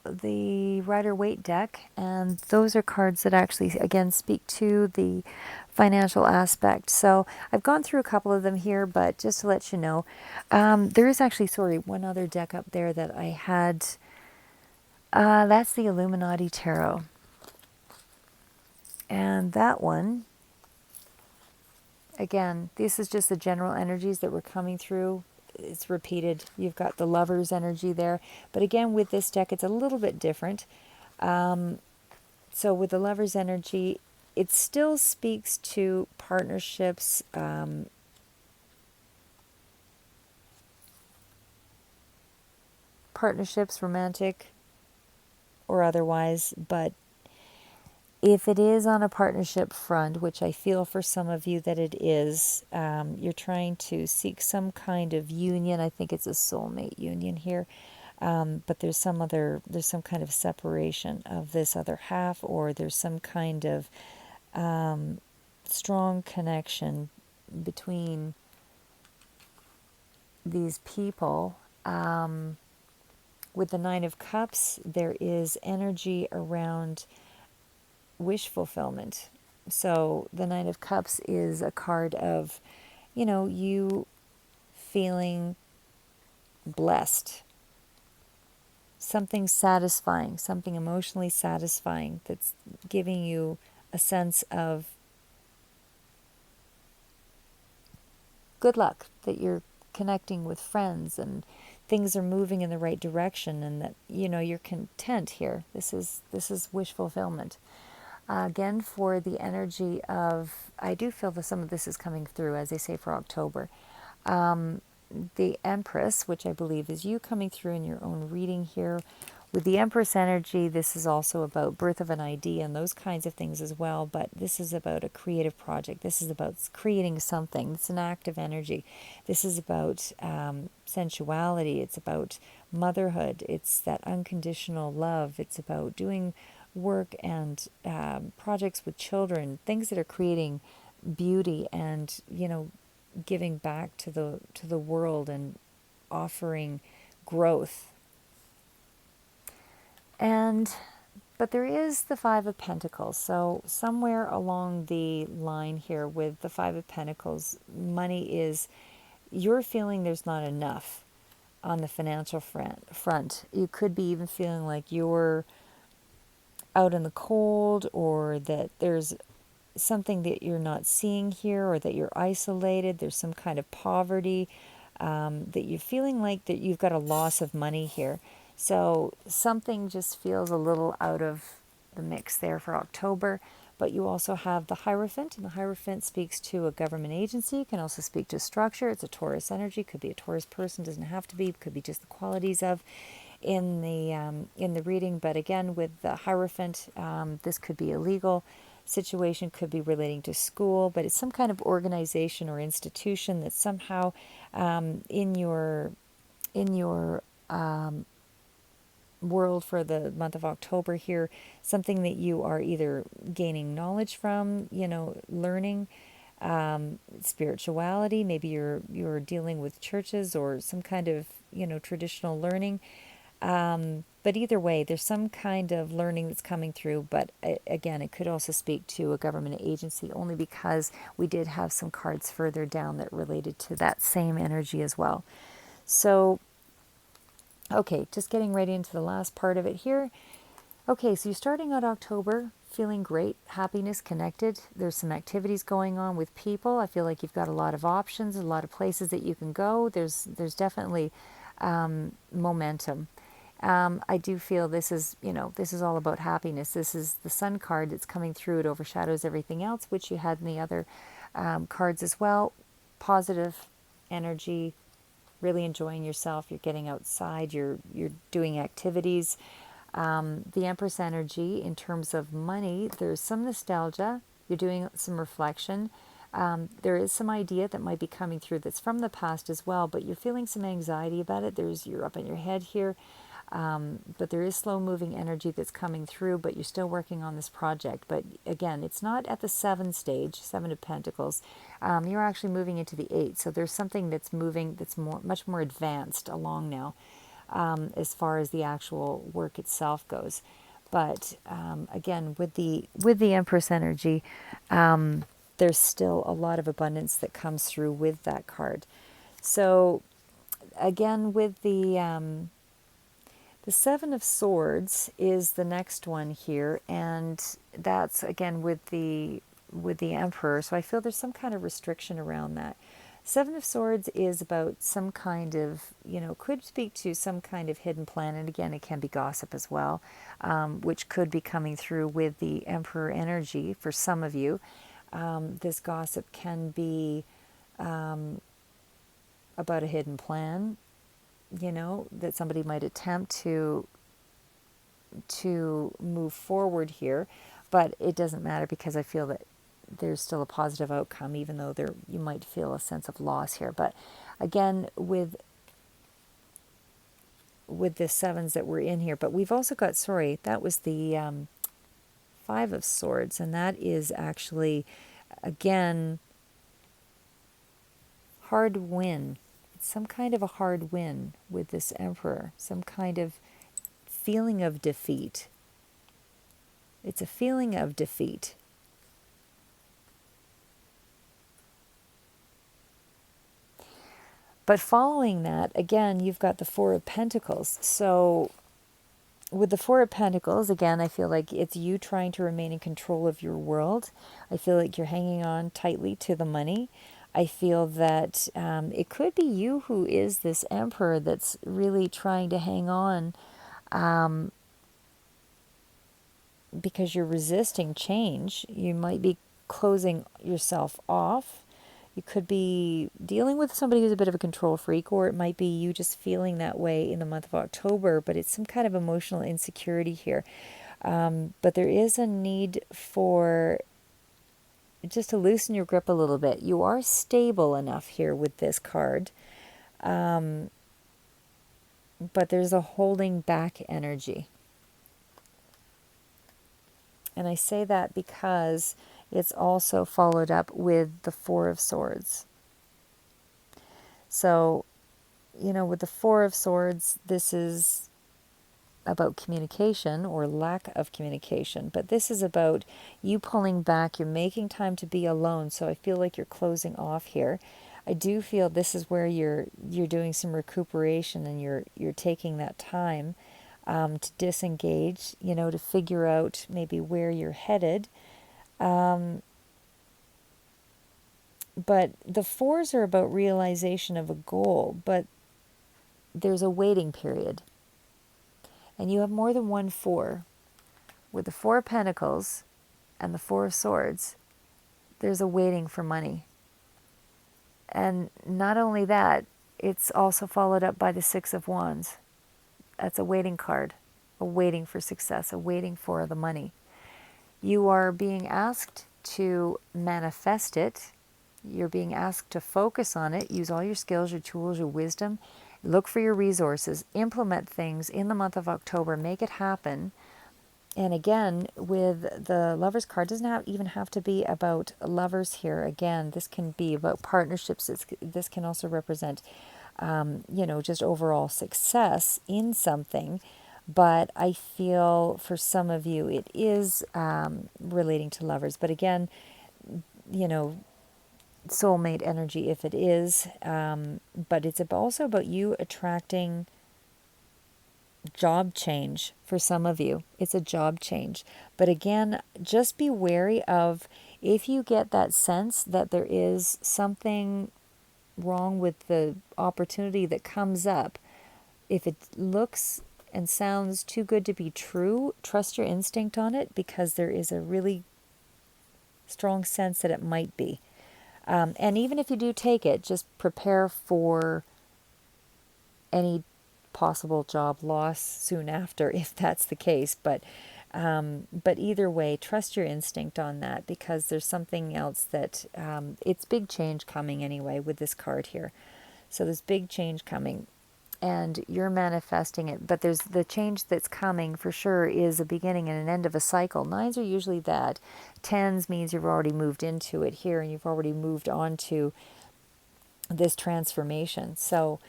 the Rider-Waite deck, and those are cards that actually, again, speak to the financial aspect. So I've gone through a couple of them here, but just to let you know, there is actually, one other deck up there that I had. That's the Illuminati Tarot. And that one, again, this is just the general energies that were coming through. It's repeated. You've got the Lover's energy there. But again, with this deck, it's a little bit different. So with the Lover's energy, it still speaks to partnerships, romantic or otherwise. But if it is on a partnership front, which I feel for some of you that it is, you're trying to seek some kind of union. I think it's a soulmate union here. But there's some kind of separation of this other half, or there's some kind of strong connection between these people. With the Nine of Cups, there is energy around wish fulfillment. So the Nine of Cups is a card of, you feeling blessed. Something satisfying, something emotionally satisfying that's giving you a sense of good luck, that you're connecting with friends and things are moving in the right direction, and that you're content here. This is wish fulfillment. Again, for the energy of, I do feel that some of this is coming through, as they say, for October. The Empress, which I believe is you coming through in your own reading here. With the Empress energy, this is also about birth of an idea and those kinds of things as well, but this is about a creative project. This is about creating something. It's an active energy. This is about sensuality. It's about motherhood. It's that unconditional love. It's about doing work and projects with children, things that are creating beauty and, giving back to the world and offering growth. But there is the Five of Pentacles. So somewhere along the line here with the Five of Pentacles, money is, you're feeling there's not enough on the financial front. You could be even feeling like you're out in the cold, or that there's something that you're not seeing here, or that you're isolated. There's some kind of poverty, that you're feeling like that you've got a loss of money here. So something just feels a little out of the mix there for October. But you also have the Hierophant, and the Hierophant speaks to a government agency. It can also speak to structure. It's a Taurus energy. Could be a Taurus person, doesn't have to be. It could be just the qualities of in the reading. But again, with the Hierophant, this could be a legal situation, could be relating to school, but it's some kind of organization or institution that somehow in your world for the month of October here, something that you are either gaining knowledge from, learning, spirituality. Maybe you're dealing with churches or some kind of traditional learning. But either way, there's some kind of learning that's coming through. But again, it could also speak to a government agency, only because we did have some cards further down that related to that same energy as well. So, okay, just getting right into the last part of it here. Okay, so you're starting out October feeling great, happiness, connected. There's some activities going on with people. I feel like you've got a lot of options, a lot of places that you can go. There's definitely momentum. I do feel this is all about happiness. This is the Sun card that's coming through. It overshadows everything else, which you had in the other cards as well. Positive energy, really enjoying yourself. You're getting outside. You're doing activities. The Empress energy in terms of money, there's some nostalgia. You're doing some reflection. There is some idea that might be coming through that's from the past as well, but you're feeling some anxiety about it. You're up in your head here. But there is slow moving energy that's coming through, but you're still working on this project. But again, it's not at the 7 stage, 7 of Pentacles. You're actually moving into the 8. So there's something that's moving that's much more advanced along now, as far as the actual work itself goes. But again, with the Empress energy, there's still a lot of abundance that comes through with that card. So again, with the Seven of Swords is the next one here, and that's again with the Emperor. So I feel there's some kind of restriction around that. Seven of Swords is about some kind of, could speak to some kind of hidden plan, and again, it can be gossip as well, which could be coming through with the Emperor energy for some of you. This gossip can be about a hidden plan, that somebody might attempt to move forward here, but it doesn't matter because I feel that there's still a positive outcome, even though you might feel a sense of loss here. But again, with the sevens that were in here, but we've also got, that was the Five of Swords, and that is actually, again, hard win. Some kind of a hard win with this Emperor, some kind of feeling of defeat. It's a feeling of defeat. But following that, again, you've got the Four of Pentacles. So with the Four of Pentacles, again, I feel like it's you trying to remain in control of your world. I feel like you're hanging on tightly to the money. I feel that it could be you who is this Emperor that's really trying to hang on because you're resisting change. You might be closing yourself off. You could be dealing with somebody who's a bit of a control freak, or it might be you just feeling that way in the month of October, but it's some kind of emotional insecurity here. But there is a need for just to loosen your grip a little bit. You are stable enough here with this card, but there's a holding back energy. And I say that because it's also followed up with the Four of Swords. So, with the Four of Swords, this is about communication or lack of communication. But this is about you pulling back. You're making time to be alone. So I feel like you're closing off here. I do feel this is where you're doing some recuperation, and you're taking that time to disengage, to figure out maybe where you're headed. But the fours are about realization of a goal, but there's a waiting period. And you have more than one four. With the Four of Pentacles and the Four of Swords, there's a waiting for money. And not only that, it's also followed up by the Six of Wands. That's a waiting card, a waiting for success, a waiting for the money. You are being asked to manifest it. You're being asked to focus on it, use all your skills, your tools, your wisdom, Look for your resources, implement things in the month of October, make it happen. And again, with the Lovers card, doesn't even have to be about lovers here. Again, this can be about partnerships. This can also represent, just overall success in something. But I feel for some of you, it is relating to lovers. But again, you know, soulmate energy if it is. But it's also about you attracting job change for some of you. It's a job change. But again, just be wary of if you get that sense that there is something wrong with the opportunity that comes up. If it looks and sounds too good to be true, trust your instinct on it, because there is a really strong sense that it might be. And even if you do take it, just prepare for any possible job loss soon after, if that's the case. But either way, trust your instinct on that, because there's something else that it's big change coming anyway with this card here. So there's big change coming, and you're manifesting it. But there's the change that's coming for sure is a beginning and an end of a cycle. Nines are usually that. Tens means you've already moved into it here, and you've already moved on to this transformation. So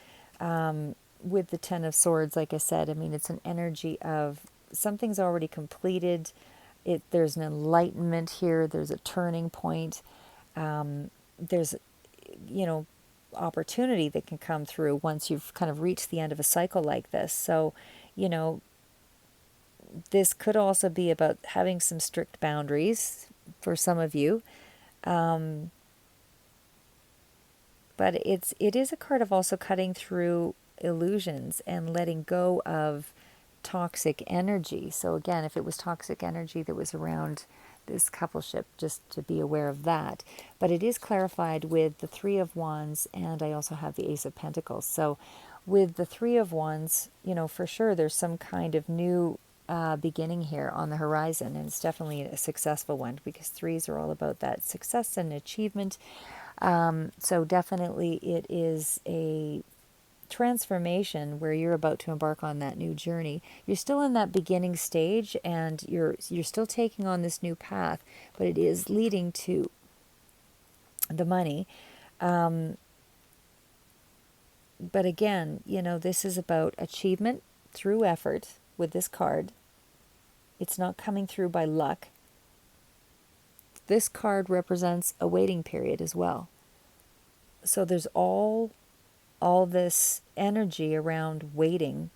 with the Ten of Swords, like I said, I mean, it's an energy of something's already completed. There's an enlightenment here. There's a turning point. There's, opportunity that can come through once you've kind of reached the end of a cycle like this. So, this could also be about having some strict boundaries for some of you. But it is a card of also cutting through illusions and letting go of toxic energy. So again, if it was toxic energy that was around this coupleship, just to be aware of that. But it is clarified with the Three of Wands, and I also have the Ace of Pentacles. So with the Three of Wands, for sure there's some kind of new beginning here on the horizon, and it's definitely a successful one, because threes are all about that success and achievement. So definitely it is a transformation where you're about to embark on that new journey. You're still in that beginning stage, and you're still taking on this new path, but it is leading to the money. But again, this is about achievement through effort with this card. It's not coming through by luck. This card represents a waiting period as well. So there's all this energy around waiting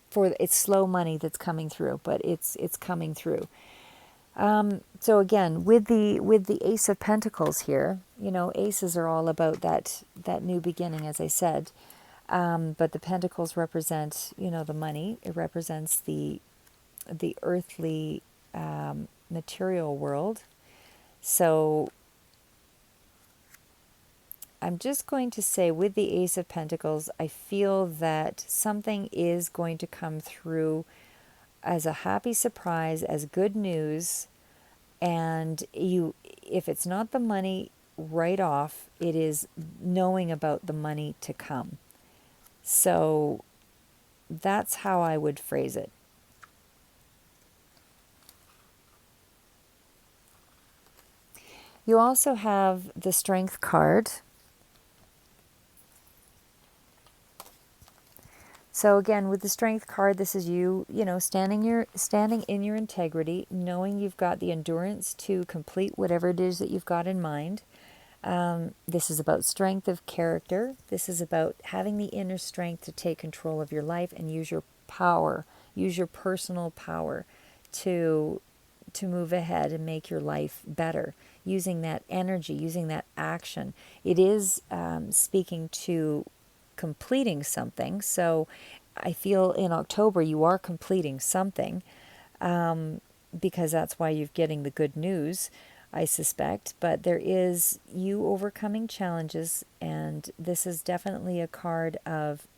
for it's slow money that's coming through, but it's coming through. So again, with the Ace of Pentacles here, aces are all about that new beginning, as I said. But the pentacles represent, the money. It represents the earthly material world. So I'm just going to say, with the Ace of Pentacles, I feel that something is going to come through as a happy surprise, as good news. And if it's not the money right off, it is knowing about the money to come. So that's how I would phrase it. You also have the Strength card. So again, with the Strength card, this is you, standing in your integrity, knowing you've got the endurance to complete whatever it is that you've got in mind. This is about strength of character. This is about having the inner strength to take control of your life and use your power, use your personal power to move ahead and make your life better, using that energy, using that action. It is speaking to completing something. So I feel in October you are completing something, because that's why you're getting the good news, I suspect. But there is you overcoming challenges, and this is definitely a card of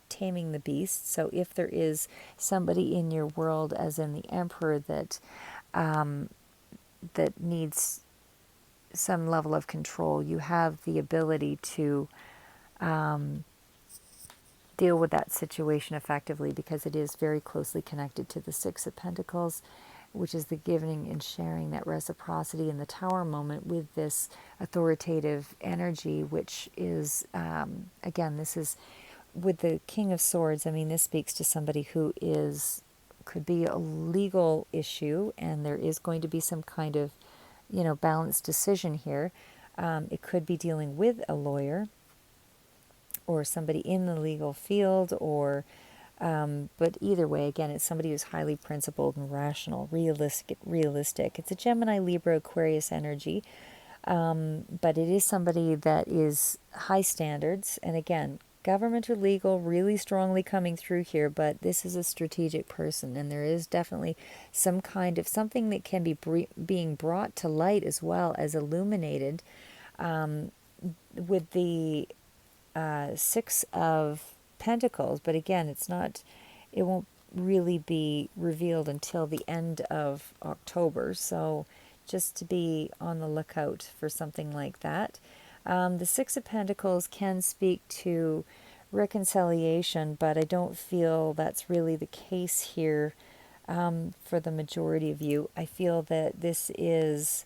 taming the beast. So if there is somebody in your world, as in the Emperor, that needs some level of control. You have the ability to deal with that situation effectively because it is very closely connected to the Six of Pentacles, which is the giving and sharing, that reciprocity in the Tower moment with this authoritative energy, which is, again, this is with the King of Swords. I mean, this speaks to somebody who could be a legal issue, and there is going to be some kind of, balanced decision here. It could be dealing with a lawyer or somebody in the legal field, or but either way, again, it's somebody who's highly principled and rational, realistic. It's a Gemini, Libra, Aquarius energy, but it is somebody that is high standards. And again, government or legal really strongly coming through here, but this is a strategic person, and there is definitely some kind of something that can be being brought to light as well as illuminated with the Six of Pentacles. But again, it won't really be revealed until the end of October. So just to be on the lookout for something like that. The Six of Pentacles can speak to reconciliation, but I don't feel that's really the case here for the majority of you. I feel that this is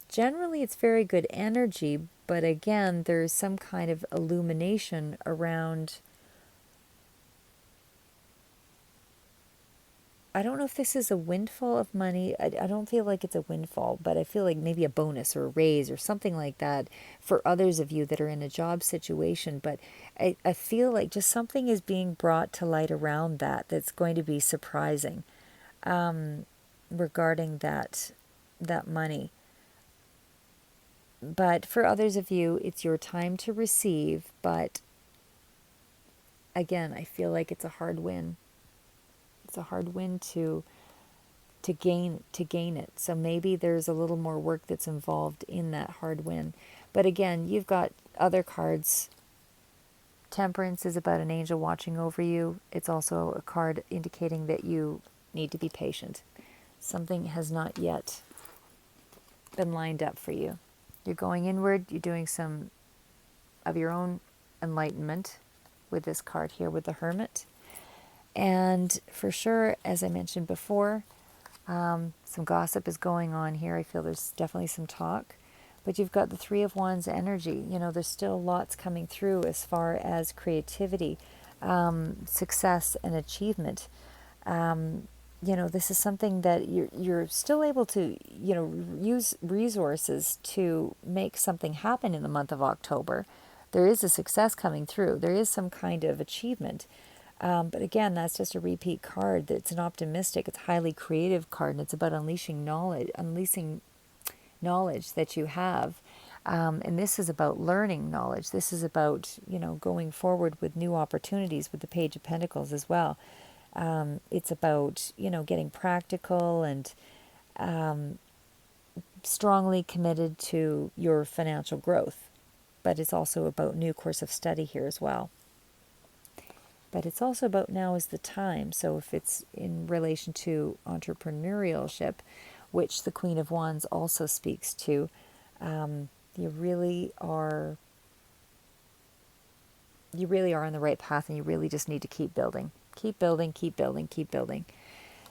generally it's very good energy, but again, there's some kind of illumination around. I don't know if this is a windfall of money. I don't feel like it's a windfall, but I feel like maybe a bonus or a raise or something like that for others of you that are in a job situation. But I feel like just something is being brought to light around that's going to be surprising regarding that money. But for others of you, it's your time to receive. But again, I feel like it's a hard win. It's a hard win to gain it. So maybe there's a little more work that's involved in that hard win. But again, you've got other cards. Temperance is about an angel watching over you. It's also a card indicating that you need to be patient. Something has not yet been lined up for you. You're going inward. You're doing some of your own enlightenment with this card here with the Hermit. And for sure, as I mentioned before, some gossip is going on here. I feel there's definitely some talk. But you've got the Three of Wands energy. There's still lots coming through as far as creativity, success, and achievement. This is something that you're still able to, use resources to make something happen in the month of October. There is a success coming through. There is some kind of achievement. But again, that's just a repeat card. It's an optimistic, it's a highly creative card, and it's about unleashing knowledge that you have. And this is about learning knowledge. This is about, going forward with new opportunities with the Page of Pentacles as well. It's about, getting practical and strongly committed to your financial growth. But it's also about new course of study here as well. But it's also about now is the time. So if it's in relation to entrepreneurship, which the Queen of Wands also speaks to, you really are on the right path, and you really just need to keep building. Keep building, keep building, keep building.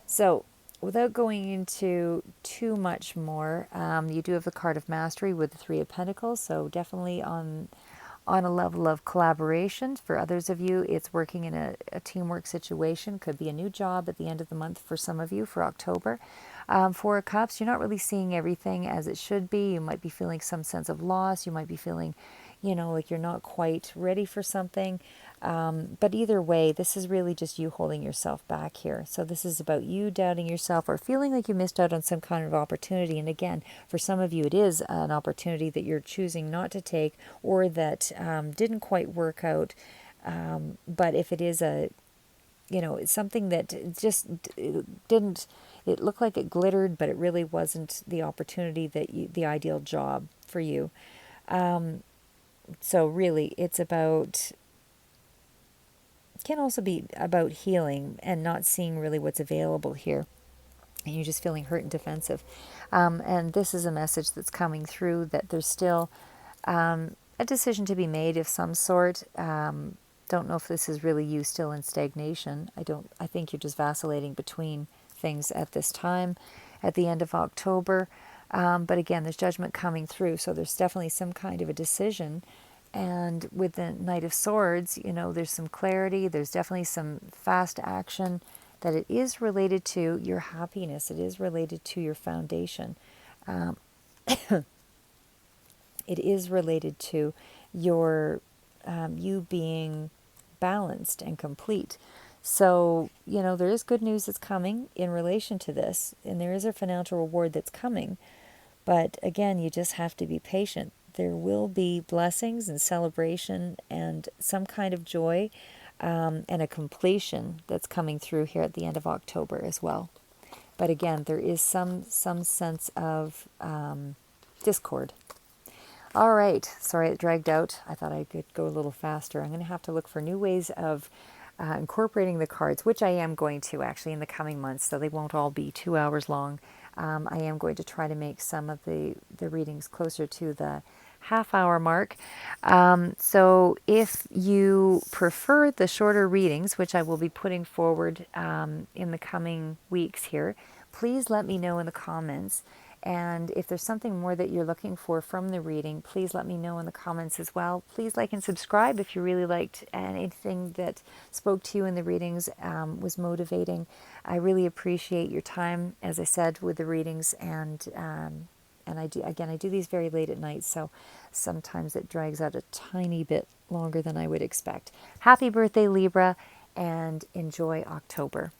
So without going into too much more, you do have the card of mastery with the Three of Pentacles. So definitely on a level of collaboration. For others of you, it's working in a teamwork situation. Could be a new job at the end of the month for some of you for October. Four of Cups, you're not really seeing everything as it should be. You might be feeling some sense of loss. You might be feeling, like you're not quite ready for something. But either way, this is really just you holding yourself back here. So this is about you doubting yourself or feeling like you missed out on some kind of opportunity. And again, for some of you, it is an opportunity that you're choosing not to take, or that didn't quite work out. But if it is it's something that just didn't, it looked like it glittered, but it really wasn't the opportunity the ideal job for you. So really, can also be about healing and not seeing really what's available here. and you're just feeling hurt and defensive. And this is a message that's coming through that there's still a decision to be made of some sort. Don't know if this is really you still in stagnation. I think you're just vacillating between things at this time, at the end of October. But again, there's judgment coming through, so there's definitely some kind of a decision. And with the Knight of Swords, there's some clarity. There's definitely some fast action, that it is related to your happiness. It is related to your foundation. It is related to your you being balanced and complete. So, there is good news that's coming in relation to this, and there is a financial reward that's coming. But again, you just have to be patient. There will be blessings and celebration and some kind of joy, and a completion that's coming through here at the end of October as well. But again, there is some sense of discord. All right. Sorry it dragged out. I thought I could go a little faster. I'm going to have to look for new ways of incorporating the cards, which I am going to actually in the coming months, so they won't all be 2 hours long. I am going to try to make some of the readings closer to the half-hour mark. So if you prefer the shorter readings, which I will be putting forward in the coming weeks here, please let me know in the comments. And if there's something more that you're looking for from the reading, please let me know in the comments as well. Please like and subscribe if you really liked anything that spoke to you in the readings, was motivating. I really appreciate your time, as I said, with the readings. And I do these very late at night, so sometimes it drags out a tiny bit longer than I would expect. Happy birthday, Libra, and enjoy October.